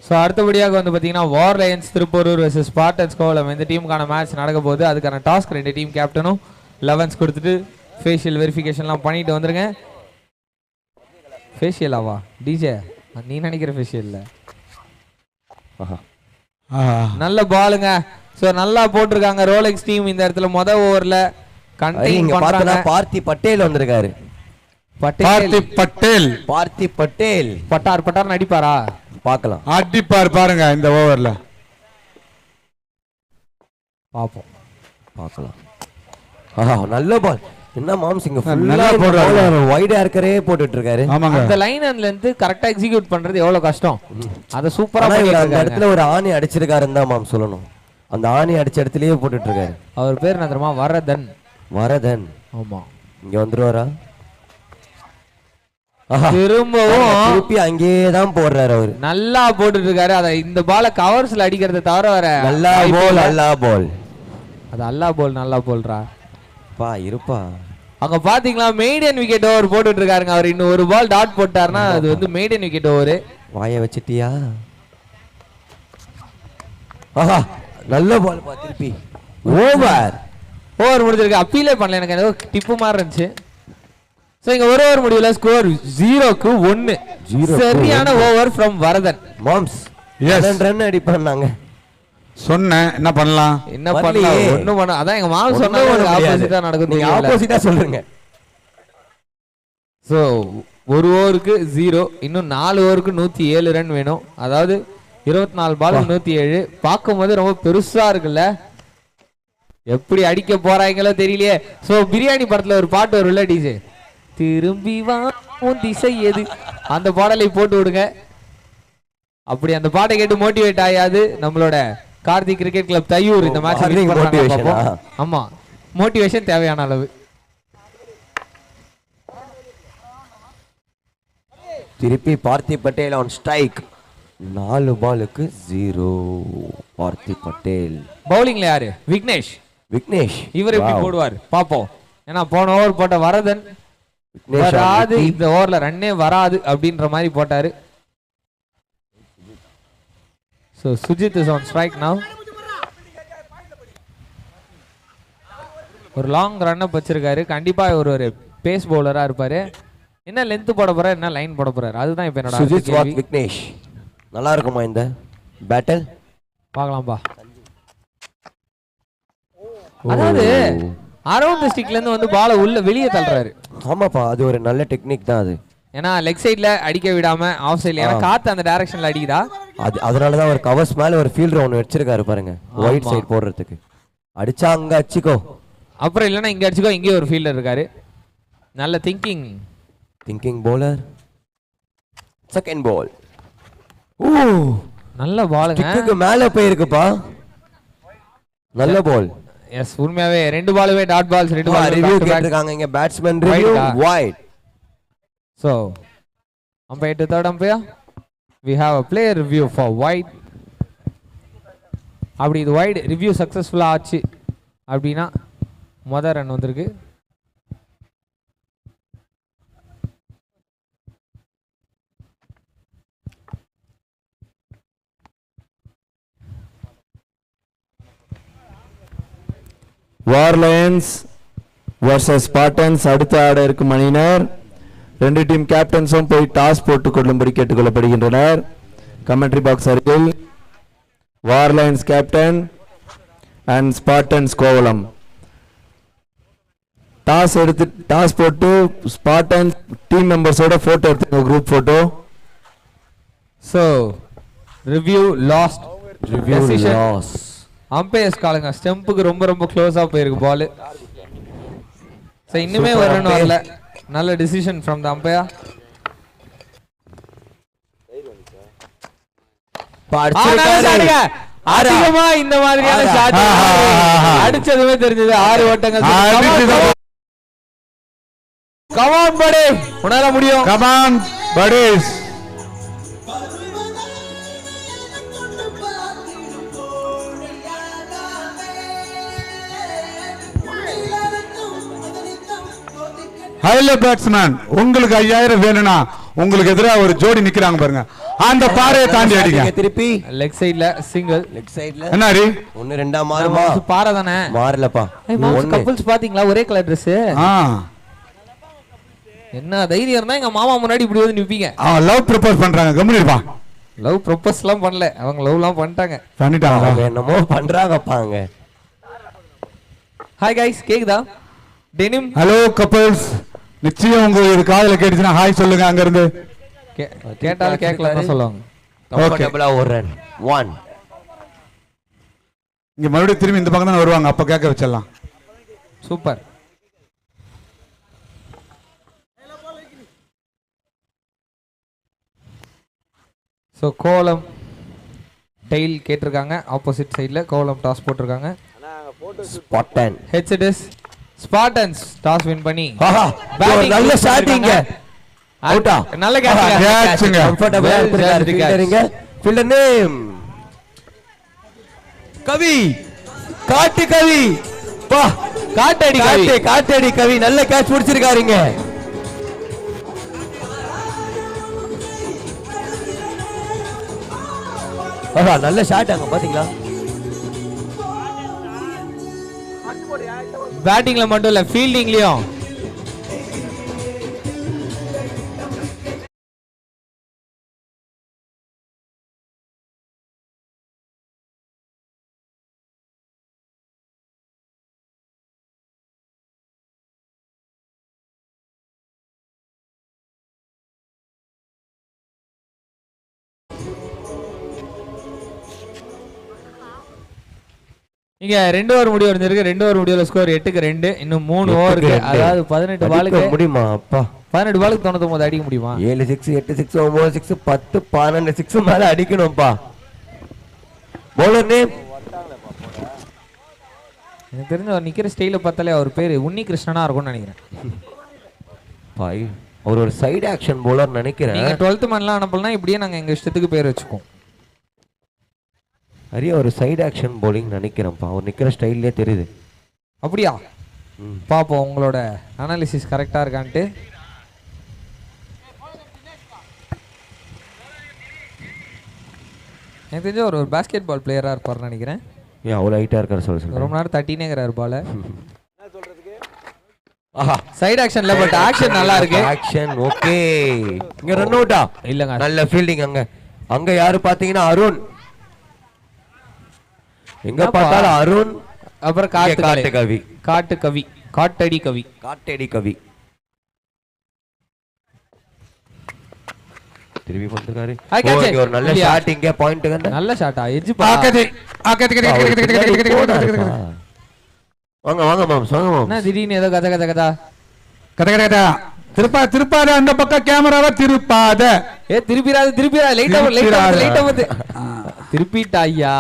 ஸோ அடுத்தபடியாக வந்து பார்த்தீங்கன்னா War Lions Thiruporur versus Spartans Kovalam இந்த டீமுக்கான மேட்ச் நடக்க போகுது. அதுக்கான டாஸ்க் 2 டீம் கேப்டனும் 11s கொடுத்துட்டு ஃபேஷியல் வெரிஃபிகேஷன்லாம் பண்ணிட்டு வந்துருங்க. ஃபேஷியலாவா டிஜே? நீ நினைக்கிற ஃபேஷியல் இல்லை. நல்ல பாலுங்க. ஸோ நல்லா போட்டிருக்காங்க ரோலெக்ஸ் டீம் இந்த இடத்துல மொதல் ஓவரில் கண்டினியூ பண்றாங்க. பார்த்தி பட்டேல் வந்திருக்காரு. பட்டேல் பட்டார் பட்டார் அடிப்பாரா? பார்க்கலாம், அடிப்பார் பாருங்க இந்த ஓவர்ல. பார்க்கலாம். ஆஹா, நல்ல பால். என்ன மாம்சிங்க நல்லா போடுறாரு. வைட் ஏர்க்கரே போட்டுட்டு இருக்காரு. ஆமாங்க, அந்த லைன் அண்ட்ல இருந்து கரெக்ட்டா எக்ஸிக்யூட் பண்றது எவ்வளவு கஷ்டம். அத சூப்பரா பண்ணிருக்காரு. அந்த இடத்துல ஒரு ஆணி அடிச்சிருக்காருன்னு தான் மாம் சொல்லணும். அந்த ஆணி அடிச்ச இடத்துலயே போட்டுட்டு இருக்காரு. அவர் பேர் என்ன தெரியுமா? வரதன். ஆமா, இங்க வந்துருவாரா? திரும்பவும் அங்கேயே தான் போடுறாரு அவரு. நல்லா போட்டுட்டு இருக்காரு. அத இந்த பால கவர்ஸ்ல அடிக்கிறத தவிர வர நல்லா பால். அது அல்லா பால். நல்லா போல்றா இருப்பா. அங்க பாத்தீங்களா மெய்டன் விக்கெட் ஓவர் போட்டுட்டு இருக்காருங்க. அவர் இன்னும் ஒரு பால் டாட் போட்டாருன்னா அது வந்து மெய்டன் விக்கெட் ஓவர். வாய வச்சிட்டியா? ஆஹா, நல்ல பால் பா. திருப்பி ஓவர் முடிஞ்சிருக்கு. அப்பீலே பண்ணல, எனக்கு ஏதோ டிப்பு மாதிரி இருந்துச்சு. சோ இங்க ஒரு ஓவர் முடியல. ஸ்கோர் 0க்கு 1. சரியான ஓவர் ஃப்ரம் வரதன். மாம்ஸ் 2 ரன் அடிப்பாங்க. சொன்னேன், என்ன பண்ணலாம்? என்ன பண்ணலாம்? ஒண்ணும் பண்ண. அதான் எங்க மாம் சொன்னாங்க ஆப்போசிட்டா நடக்குது. நீங்க ஆப்போசிட்டா சொல்றீங்க. சோ ஒரு ஓவருக்கு 0. இன்னும் 4 ஓவருக்கு 107 ரன் வேணும். அதாவது 24 பால் 107. பார்க்கும்போது ரொம்ப பெருசா இருக்குல்ல. எப்படி அடிக்க போறாங்களோ தெரியலையே. சோ பிரியாணி படத்துல ஒரு பாட்டு வரும்ல டிஜே, திரும்பி வா உன் திசை எது, அந்த பாடலை போட்டு விடுங்க. அப்படி அந்த பாட்டை கேட்டு மோட்டிவேட் ஆயாது நம்மளோட கார்த்திக் கிரிக்கெட் கிளப் தையூர் இந்த மேட்ச். ஆமா, மோட்டிவேஷன் தேவையான அளவு. திருப்பி பார்த்தி பட்டேல் ஆன் ஸ்ட்ரைக். 4 பாலுக்கு 0. பார்த்தி பட்டேல். பவுலிங்ல யாரு? விக்னேஷ். இவர் எப்படி போடுவார் பாப்போம். ஏன்னா போன ஓவர் போட்ட வரதன் வராது, இந்த ஓவர்ல ரன்னே வராது அப்படின்ற மாதிரி போட்டாரு. So Sujit is on strike now. ஒரு லாங் ரன் அப் வச்சிருக்காரு. கண்டிப்பா ஒரு பேஸ் பவுலரா இருப்பாரு. என்ன லென்த் போட போறாரு, என்ன லைன் போட போறாரு, அதுதான் இப்ப என்னோட சுஜித் வாட் விக்னேஷ். நல்லா இருக்குமா இந்த பேட்டில்? பார்க்கலாம்பா. அதாவது அரௌண்ட் ஸ்டிக்ல இருந்து வந்து பால உள்ள வெளியே தள்ளுறாரு. ஆமாப்பா, அது ஒரு நல்ல டெக்னிக் தான் அது. ஏன்னா லெக் சைடுல அடிக்க விடாம ஆஃப் சைடுல, ஏன்னா காத்து அந்த டைரக்ஷன்ல அடிக்குதா, அதனாலதான் ஒரு கவர்ஸ் மேல ஒரு ஃபீல்டர் ஒன்னு வச்சிருக்காரு பாருங்க, ஒயிட் சைடு போடுறதுக்கு. அடிச்சா அங்க அடிச்சுக்கோ, அப்புறம் இல்லைன்னா இங்க அடிச்சுக்கோ. இங்கே ஒரு ஃபீல்டர் இருக்காரு. நல்ல திங்கிங் bowler. Second ball. நல்ல பாலுங்க, ஸ்டிக்கு மேல போயிருக்குப்பா. நல்ல பால். எஸ், உண்மையாவே ரெண்டு பாலுமே டாட் பால்ஸ். ரெண்டு பால் ரிவ்யூ கேட்டிருக்காங்க இங்க. Batsman review wide. So umpire to third umpire, we have a player review for wide. அப்படி இது வைட் ரிவ்யூ சக்சஸ்ஃபுல்லா ஆச்சு அப்படின்னா மொதல் ரன் வந்திருக்கு. வார் லயன்ஸ் வர்சஸ் ஸ்பார்டன்ஸ் அடுத்த ஆட இருக்கும் அணியினர். ரெண்டு டீம் கேப்டன்ஸும் போய் டாஸ் போட்டுக் கொள்ளும்படி கேட்டுக்கொள்ளப்படுகின்றனர். கமெண்ட்ரி பாக்ஸ் அருகில் War Lions captain and Spartans Kovalam toss போட்டு ஸ்பார்டன் டீம் மெம்பர்ஸோட போட்டோ எடுத்துங்க, group photo. So review lost. Umpires காலுங்க, ஸ்டெம்புக்கு ரொம்ப ரொம்ப க்ளோஸா போயிருக்கு பால். சோ இன்னுமே ஒரு ரன் வரல. நல்ல டிசிஷன் ஃப்ரம் தி அம்பையர். அதிகமா இந்த மாதிரியான ஷாட் அடிச்சதுமே தெரிஞ்சது. 6 ஓட்டங்கள். கம் ஆன் படி, உன்னால முடியும். Come on buddies. ஹைல பேட்ஸ்மேன், உங்களுக்கு 5000 வேணும்னா உங்களுக்கு எதிராக ஒரு ஜோடி நிக்கிறாங்க பாருங்க, அந்த பாறையை தாண்டி அடிங்க. திருப்பி லெக் சைடுல சிங்கிள். லெக் சைடுல என்னடி 1-2 மாறுமா? பாறை தானே, மாறலப்பா. கப்பிள்ஸ் பாத்தீங்களா, ஒரே கலர் Dress. என்ன தைரியம் இருந்தா எங்க மாமா முன்னாடி இப்படி வந்து நிப்பீங்க. லவ் ப்ரப்போஸ் பண்றாங்க, கம்முனிருப்பா. லவ் ப்ரப்போஸ்லாம் பண்ணல, அவங்க லவ்லாம் பண்ணிட்டாங்க. பண்ணிட்டாங்க, என்னமோ பண்றாங்கப்பாங்க. ஹாய் கைஸ், கேக்குதா? டெனிம் ஹலோ கப்பிள்ஸ், நிச்சயம் உங்க இது காதுல கேட்டுச்சுன்னா ஹாய் சொல்லுங்க. அங்க இருந்து கேட்டாலும் கேட்கலாம் சொல்லுவாங்க. கம்ஃபர்ட்டபிளா ஒரு ரன் 1. இங்க மறுபடியும் திரும்பி இந்த பக்கம் தான் வருவாங்க, அப்ப கேட்க வச்சிடலாம். சூப்பர். ஸோ கோலம் டெயில் கேட்டிருக்காங்க, ஆப்போசிட் சைடில் கோலம் டாஸ் போட்டிருக்காங்க. ஸ்பாட்டன் ஹெச்எஸ் ஸ்பார்டன்ஸ் டாஸ் வின் பண்ணி நல்ல ஷாட்டிங்க. அவுட்டா, நல்ல கேட்சுங்க. கம்ஃபர்ட்டபிளா இருக்காருங்க. ஃபீல்டர் நேம் கவி, காட்டு கவி. பா, காட்டடி கவி நல்ல கேட்ச் பிடிச்சிருக்காருங்க. நல்ல ஷாட் அங்க பாத்தீங்களா? பேட்டிங்ல மட்டும் இல்ல, ஃபீல்டிங்லயும். இங்க 2 ஓவர் முடிவு இருந்திருக்கு. 2 ஓவர் முடிவுல ஸ்கோர் 8-2. இன்னும் 3 ஓவருக்கு, அதாவது 18 பாலுக்கு முடியுமா? அப்பா, 18 பாலுக்கு 99 அடிக்க முடியுமா? 7 6 8 6 9 6 10 12 6 மேல அடிக்கணும்பா. பவுலர் நேம் எனக்கு தெரிஞ்ச அவர் நிக்கிற ஸ்டைல பார்த்தாலே அவர் பேரு உன்னி கிருஷ்ணனா இருக்கும்னு நினைக்கிறேன். பாய், அவர் ஒரு சைடு ஆக்ஷன் பவுலர் நினைக்கிறேன். நீங்க 12th மேன்லாம் அனுப்பலனா இப்படியே நாங்க எங்க இஷ்டத்துக்கு பேர் வச்சுக்கோம். அரிய ஒரு சைடு ஆக்ஷன் பவுலிங் நினைக்கிறேன்ப்பா, அவர் நிக்கிற ஸ்டைல்லே தெரியுது. அப்படியா? பாப்போம் உங்களோட அனாலிசிஸ் கரெக்டா இருக்கான்ட்டு. எனக்கு தெரிஞ்ச ஒரு பாஸ்கெட் பால் பிளேயரா இருப்பார்னு நினைக்கிறேன். ஏன் அவ்வளோ ஹைட்டா இருக்காரு சொல்லுங்க. ரொம்ப நேரம் தட்டினேங்கிறாரு பால. சைடு ஆக்ஷன்ல பட் ஆக்ஷன் நல்லா இருக்கு. Action okay. இங்க ரன் அவுட்டா? இல்லங்க, நல்ல ஃபீல்டிங். அங்க யாரு பாத்தீங்கன்னா அருண். எங்க பார்த்தாலும் அருண், அப்புறம் காட்டு கவி. காட்டு கவி, காட்டடி கவி. காட்டடி கவி திரும்பி போட்டுருக்காரு. ஒரு நல்ல ஷாட் இங்க பாயிண்ட் கண்ட நல்ல ஷாட்டா எட்ஜ் வாங்க வாங்க மாம்ஸ் வாங்க மாம்ஸ். என்ன திடீர்னு ஏதோ கத கத கதா கதை கதை திருப்பாத அந்த பக்கம் கேமராவை திருப்பாத. திருப்பிடா லைட்டா வந்து திருப்பிட்டாயா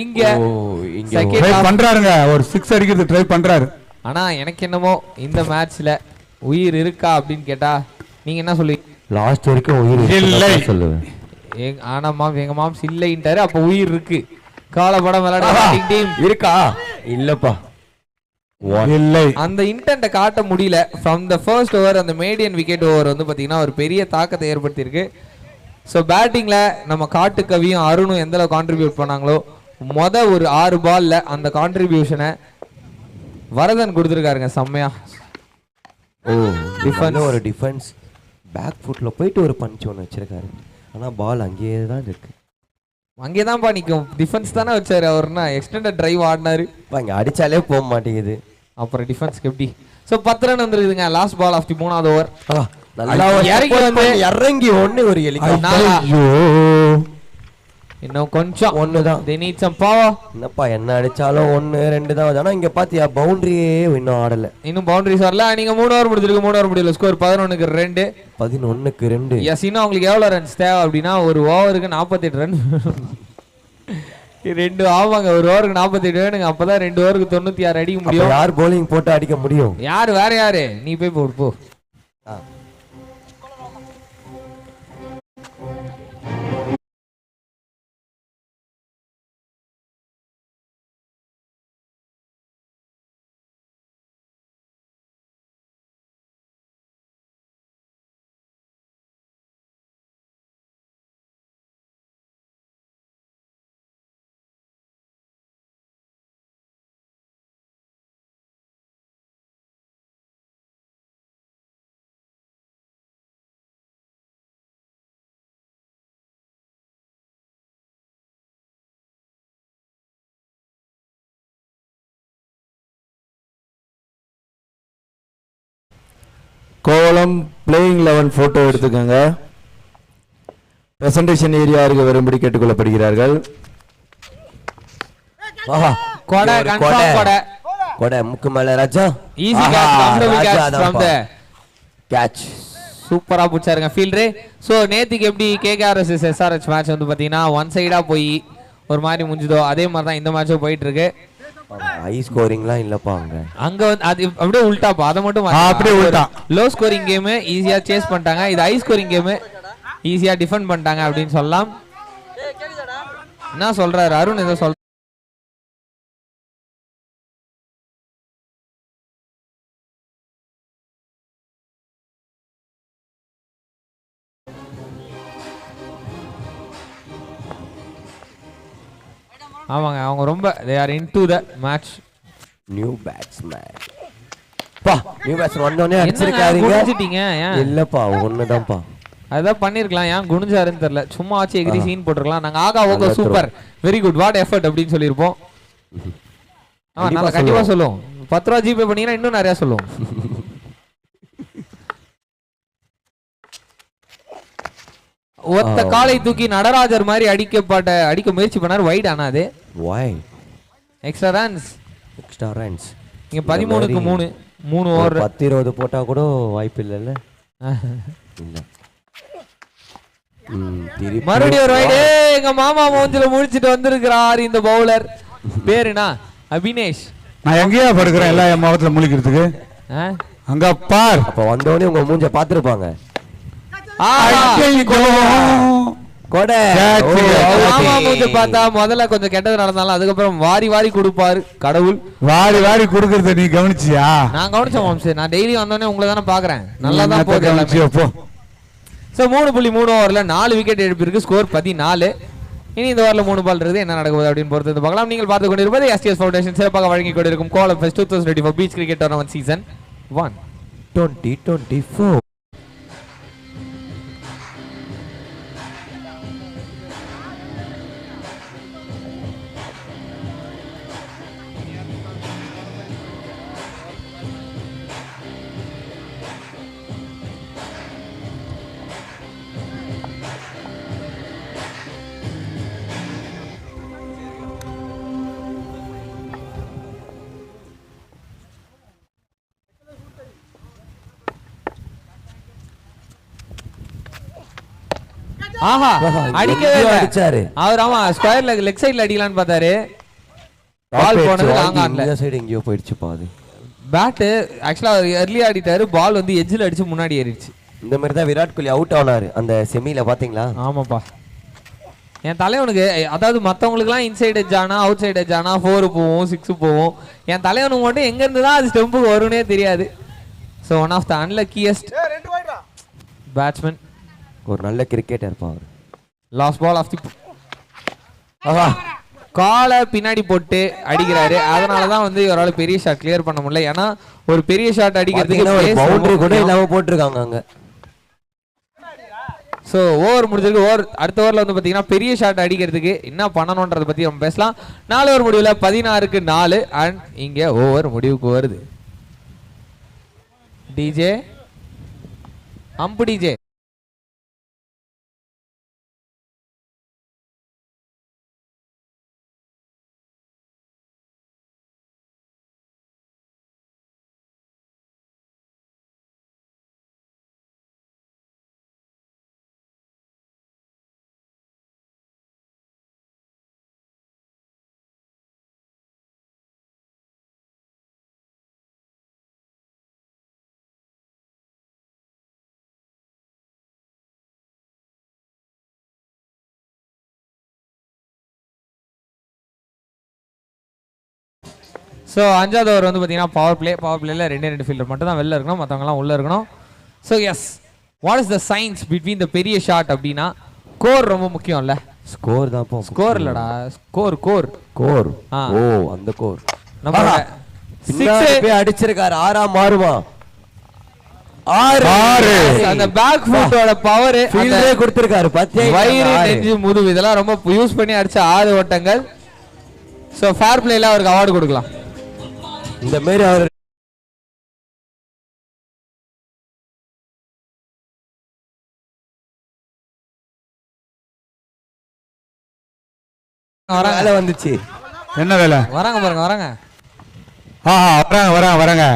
இங்க ட்ரை பண்றாருங்க, ஒரு 6 அடிக்கிறது ட்ரை பண்றாரு. ஆனா எனக்கு என்னமோ இந்த மேட்ச்ல உயிர் இருக்கா அப்படின்னு கேட்டா நீங்க என்ன சொல்லுவீங்க? லாஸ்ட் வரைக்கும் உயிர் இல்லை சொல்லுவேன். ஆனா எங்க மாம்ஸ் இல்லைன்ட்டாரு. அப்ப உயிர் இருக்கு. காலப்படம் விளையாட டீம் இருக்கா? இல்லப்பா இல்லை. அந்த இன்டென்ட்டை காட்ட முடியல. ஃப்ரம் த ஃபர்ஸ்ட் ஓவர் அந்த மீடியன் விக்கெட் ஓவர் வந்து பாத்தீங்கன்னா ஒரு பெரிய தாக்கத்தை ஏற்படுத்தியிருக்கு. ஸோ பேட்டிங்ல நம்ம காட்டுக்கவியும் அருணும் எந்த அளவு கான்ட்ரிபியூட் பண்ணாங்களோ ஒரு 6 பால்ல அந்த கான்ட்ரிபியூஷனை வரதன் கொடுத்துருக்காருங்க செம்மையா. ஒரு டிஃபென்ஸ் பேக் ஃபுட்ல போயிட்டு ஒரு பஞ்ச் ஒன்று வச்சிருக்காரு. ஆனா பால் அங்கேயே தான் இருக்கு. அங்கேதான்ப்பா நிற்கும். டிஃபென்ஸ் தானே வச்சாரு அவர்னா. Extended drive ஆடினாரு. இங்க அடிச்சாலே போக மாட்டேங்குது. அப்புறம் டிஃபென்ஸ்க்கு எப்படி? ஸோ 10 ரன் வந்துருக்குதுங்க. லாஸ்ட் பால் ஆஃப் தி 3வது ஓவர். இறங்கி ஒண்ணு ஒரு இன்னும் கொஞ்சம் ஒண்ணுதான். என்னப்பா என்ன அடிச்சாலும் 1 2 தான். ஆனா இங்க பாத்தியா பவுண்டரியே இன்னும் ஆடல. இன்னும் பவுண்டரிஸ் வரல. நீங்க 3 ஓவர் முடிச்சிருக்கு. 3 ஓவர் முடியல. ஸ்கோர் 11க்கு 2. 11க்கு 2. எஸ். இன்னும் உங்களுக்கு எவ்வளவு ரன்ஸ் தேவை அப்படின்னா ஒரு ஓவருக்கு 48 ரன். 2 ஆமாங்க. ஒரு ஓவருக்கு 48 வேணுங்க. அப்பதான் 2 ஓவருக்கு 96 அடிக்க முடியும். யார் bowling போட்டு அடிக்க முடியும்? வேற யாரு? நீ போய் போடு போ. கோவளம் பிளேயிங் 11 போட்டோ எடுத்துக்கோங்க. பிரசன்டேஷன் ஏரியாவுக்கு வரும்படி கேட்டுக்கொள்ளப்படுகிறார்கள். முக்கு மேல ராஜா. ஈஸி கேட்ச் சூப்பரா புடிச்சாருங்க ஃபீல்டர். சோ நேத்திக்கு எப்படி கேகேஆர்எஸ் எஸ்ஆர்எச் மேட்ச் வந்து பாத்தீங்கன்னா ஒன் சைடா போய் ஒரு மாதிரி முடிஞ்சதோ அதே மாதிரி தான் இந்த மேட்சும் போயிட்டு இருக்கு. ஹை ஸ்கோரிங்லாம் இல்லப்பா அங்க வந்து அது அப்படியே உல்டாப்பா. அத மட்டும் அப்படியே உல்டா. லோ ஸ்கோரிங் கேம் ஈஸியா சேஸ் பண்ணிட்டாங்க. இது ஹை ஸ்கோரிங் கேம் ஈஸியா டிஃபெண்ட் பண்ணிட்டாங்க அப்படின்னு சொல்லலாம். என்ன சொல்றாரு அருண்? ஏதோ சொல்ற ஆமாங்க. அவங்க ரொம்ப they are into the match. New batsman பா. நியூ பேட்ஸ்மேன் வந்தோனே அடிச்சிருக்காருங்க. குனிஞ்சிட்டீங்க ஏன்? இல்லப்பா ஒண்ணுதான்ப்பா. அதான் பண்ணிருக்கலாம். ஏன் குனிஞ்சாருன்னு தெரியல. சும்மா ஆச்சு எகிரி சீன் போட்டுருக்கலாம். நாங்க ஆகா okay super very good what effort அப்படின்னு சொல்லியிருப்போம். நல்லா கண்டிப்பா சொல்லுவோம். 10 ரூபா ஜிபே பண்ணீங்கன்னா இன்னும் நிறைய சொல்லுவோம். ஒத்த காலை தூக்கி நடராஜர் மாதிரி அடிக்க முயற்சி பண்ணாரு. வைட். ஆனா அது எக்ஸ்ட்ரா ரன்ஸ். இங்க 13க்கு 3 ஓவர் 10 20 போட்டா கூட வாய்ப்பு இல்லைல்ல. மறுபடியும் ஒரு வைடு. எங்க மாமா மூஞ்சில முடிச்சிட்டு வந்திருக்கிறார் இந்த பவுலர். பேருனா அபினேஷ். நான் எங்கேயா படுக்கிறேன் எல்லா என் முகத்துல முழிக்கிறதுக்கு. அங்க பார். அப்ப வந்தோடனே உங்க மூஞ்ச பாத்துருப்பாங்க. முதல்ல கொஞ்சம் கெட்டது நடந்தாலும் அதுக்கப்புறம் வாரி வாரி கொடுப்பாரு கடவுள். வாரி கொடுக்கறத நீ கவனிச்சியா? நான் கவனிச்சேன் மாம்சே. நான் டெய்லி வந்தோடனே உங்களை தானே பாக்குறேன். நல்லா தான் போகுது. 3.3 ஓவர்ல 4 விக்கெட் எடுப்பிருக்கு. ஸ்கோர் 14. இனி இந்த ஓவர்ல 3 பால் இருக்குது. என்ன நடக்குது அப்படின்னு பொறுத்து பார்க்கலாம். நீங்கள் பார்த்து கொண்டிருப்பது எஸ்டிஎஸ் ஃபவுண்டேஷன் சிறப்பாக வழங்கி கொண்டிருக்கும் Kovalam fest 2024 beach cricket tournament season 1 2024. ஆஹா அடிக்கவே எங்கேயோ இல்ல. அடிச்சாரு. அவர் ஆமா ஸ்கொயர் லெக் சைடுல அடிக்கலாம்னு பார்த்தாரு. பால் போனது லாங் ஆன்ல. இந்த சைடு எங்கேயோ போயிடுச்சு பாது. பேட் ஆக்சுவலா early ஆடிட்டாரு. பால் வந்து எட்ஜ்ல அடிச்சு முன்னாடி ஏறிடுச்சு. இந்த மாதிரி தான் விராட் கோலி அவுட் ஆனாரு அந்த செமில பாத்தீங்களா? ஆமாப்பா. என் தலைவனுக்கு அதாவது மற்றவங்களுக்குலாம் இன்சைட் எட்ஜ் ஆனா அவுட் சைட் எட்ஜ் ஆனா 4 போவோம் 6 போவோம். என் தலைவனுக்கு மட்டும் எங்க இருந்து தான் அது ஸ்டெம்புக்கு வரும்னே தெரியாது. So one of the unluckiest batsman. ஒரு நல்ல கிரிக்கெட்டர் பாரு. லாஸ்ட் பால் ஆஃப் தி காலை பின்னாடி போட்டு அடிக்கிறாரு. அதனால தான் வந்து இவரால் பெரிய ஷாட் கிளியர் பண்ண முடியல. ஏன்னா ஒரு பெரிய ஷாட் அடிக்கிறதுக்கு பவுண்டரி கூட இல்லாம போட்டிருக்காங்க அங்க. ஸோ ஓவர் முடிஞ்சிருக்கு. அடுத்த ஓவரில் வந்து பார்த்தீங்கன்னா பெரிய ஷாட் அடிக்கிறதுக்கு என்ன பண்ணணுன்றதை பற்றி நம்ம பேசலாம். 4 ஓவர் முடிவில் 16க்கு 4 அண்ட் இங்கே ஓவர் முடிவுக்கு வருது. டிஜே அம்பு டிஜே ஸோ 5வது ஓவர் வந்து பார்த்தீங்கன்னா பவர் பிளேயில் 2 ஃபீல்டர் மட்டும் தான் வெளில இருக்கணும், மற்றவங்கலாம் உள்ளே இருக்கணும். So yes, what is the science between the பெரிய ஷாட் அப்படின்னா கோர் ரொம்ப முக்கியம் இல்ல? ஸ்கோர் தான் போ. ஸ்கோர் இல்லடா, கோர் கோர் கோர். ஓ அந்த கோர். நம்ம 6 அடிச்சிருக்காரு. 6 மாறுமா? 6 அந்த பேக் ஃபுட்டோட பவர் ஃபீல்டே கொடுத்திருக்காரு. வயிறு நெஞ்சு முதுகு இதெல்லாம் ரொம்ப யூஸ் பண்ணி அடிச்ச 6 ஓட்டங்கள். ஸோ ஃபேர் பிளேல அவருக்கு அவார்டு கொடுக்கலாம். இந்த மாதிரி அவர் வேலை வந்துச்சு. என்ன வேலை? வராங்க பாருங்க வராங்க. வராங்க.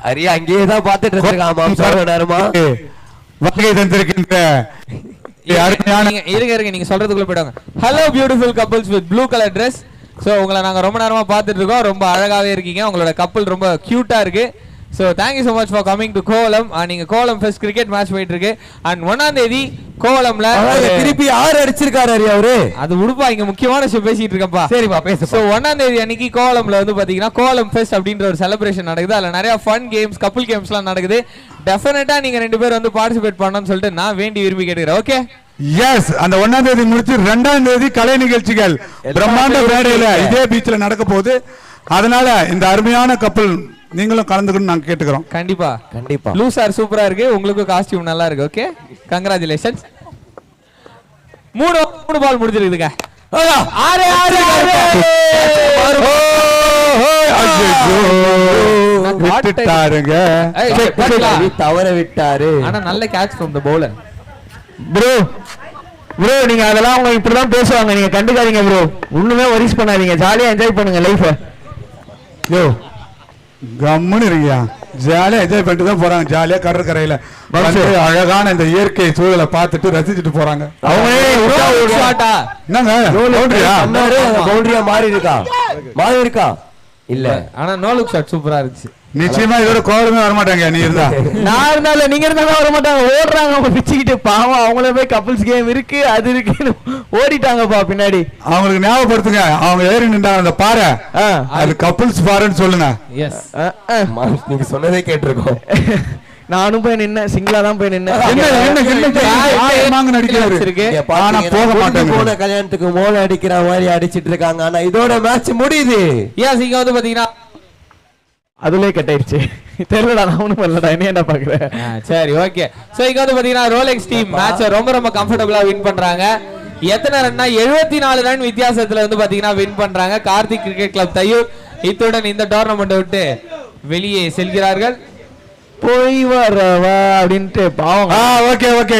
அரியா அங்கேயே தான் பார்த்துட்டு இருக்கான் நேரமா. வகை தந்திருக்கின்ற இருங்க நீங்க சொல்றதுக்குள்ள போயிடுவாங்க. Hello beautiful couples with blue colour dress. So உங்களை நாங்கள் ரொம்ப நேரமாக பார்த்துட்டு இருக்கோம். ரொம்ப அழகாகவே இருக்கீங்க. உங்களோட கப்பல் ரொம்ப க்யூட்டாக இருக்கு. So thank you so much for coming to Kovalam. நீங்கள் கோவலம் ஃபர்ஸ்ட் கிரிக்கெட் மேட்ச் போயிட்டு இருக்கு. அண்ட் 1ஆம் தேதி கோவலம்ல திருப்பி 6 அடிச்சிருக்காரு அரியா அவரு. அது உடுப்பா, இங்க முக்கியமான விஷயம் பேசிட்டு இருக்கப்பா. சரிப்பா பேசு. ஸோ 1ஆம் தேதி அன்னைக்கு கோவலம்ல வந்து பாத்தீங்கன்னா கோவலம் ஃபெஸ்ட் அப்படின்ற ஒரு செலிப்ரேஷன் நடக்குது. அதில் நிறைய ஃபன் கேம்ஸ், கப்புள் கேம்ஸ்லாம் நடக்குது. டெஃபினட்டா நீங்க 2 பேர் வந்து பார்ட்டிசிபேட் பண்ணணும்னு சொல்லிட்டு நான் வேண்டி விரும்பி கேட்கிறேன். ஓகே எஸ், அந்த 1ஆம் தேதி முடிச்சு 2ஆம் தேதி கலை நிகழ்ச்சிகள் பிரம்மாண்ட மேடையில இதே பீச்ல நடக்க போகுது. அதனால இந்த அருமையான கப்பல் நீங்களும் கலந்துக்கணும் நாங்க கேட்டுக்கிறோம். கண்டிப்பா கண்டிப்பா. ப்ளூ சார் சூப்பரா இருக்கு, உங்களுக்கும் காஸ்டியூம் நல்லா இருக்கு. Okay congratulations. 3 பால் முடிஞ்சிருக்குதுங்க. 6 விட்டுட்டாருங்க. தவற விட்டாரு. ஆனா நல்ல catch from the bowler. Bro நீங்க அதெல்லாம் அவங்க இப்படிதான் பேசுவாங்க, நீங்க கண்டுக்காதீங்க ப்ரோ. ஒண்ணுமே வரிஸ் பண்ணாதீங்க, ஜாலியா என்ஜாய் பண்ணுங்க லைஃப. யோ கம்முன்னு இருக்கியா, ஜாலியா என்ஜாய் பண்ணிட்டு தான் போறாங்க. ஜாலியா கடற்கரையில அழகான இந்த இயற்கை சூழலை பார்த்துட்டு ரசிச்சுட்டு போறாங்க. பவுண்டரியா மாறி இருக்கா இல்ல, ஆனா நோ லுக் ஷாட் சூப்பரா இருந்துச்சு. நிச்சயமா இதோட கோவலமே வரமாட்டாங்க. நீ இருந்தா நான் இருந்தாலும் நீங்க இருந்தாலும் வர மாட்டாங்க. ஓடுறாங்க அவங்க பிச்சுக்கிட்டு. பாவம் அவங்கள போய் கப்பிள்ஸ் கேம் இருக்கு அது இருக்குன்னு ஓடிட்டாங்கப்பா பின்னாடி. அவங்களுக்கு ஞாபகப்படுத்துங்க, அவங்க ஏறி நின்றாங்க அந்த பாறை, அது கப்பிள்ஸ் பாறைன்னு சொல்லுங்க. எஸ் நீங்க சொன்னதே கேட்டிருக்கோம். நானும் போய் நின்னேன், சிங்கிளா தான் போய் நின்னேன். போன கல்யாணத்துக்கு மோளை அடிக்கிற மாதிரி அடிச்சிட்டு இருக்காங்க. ஆனா இதோட மேட்ச் முடியுது. எஸ் இங்க வந்து பாத்தீங்கன்னா அதுலயே கட் ஆயிடுச்சு. தெரியலடா, நான் ஒண்ணும் பண்ணலடா, என்ன பாக்குறேன். சரி ஓகே. சோ இங்க வந்து பாத்தீங்கன்னா ரோலெக்ஸ் டீம் மேட்சை ரொம்ப கம்ஃபர்டபுளா வின் பண்றாங்க. எத்தனை ரன்னா? 74 ரன் வித்தியாசத்துல வந்து பாத்தீங்கன்னா வின் பண்றாங்க. கார்த்திக் கிரிக்கெட் கிளப் தையூர் இத்துடன் இந்த டோர்னமெண்ட் விட்டு வெளியே செல்கிறார்கள். போய் வரவா அப்படின்ட்டு பாவம். ஓகே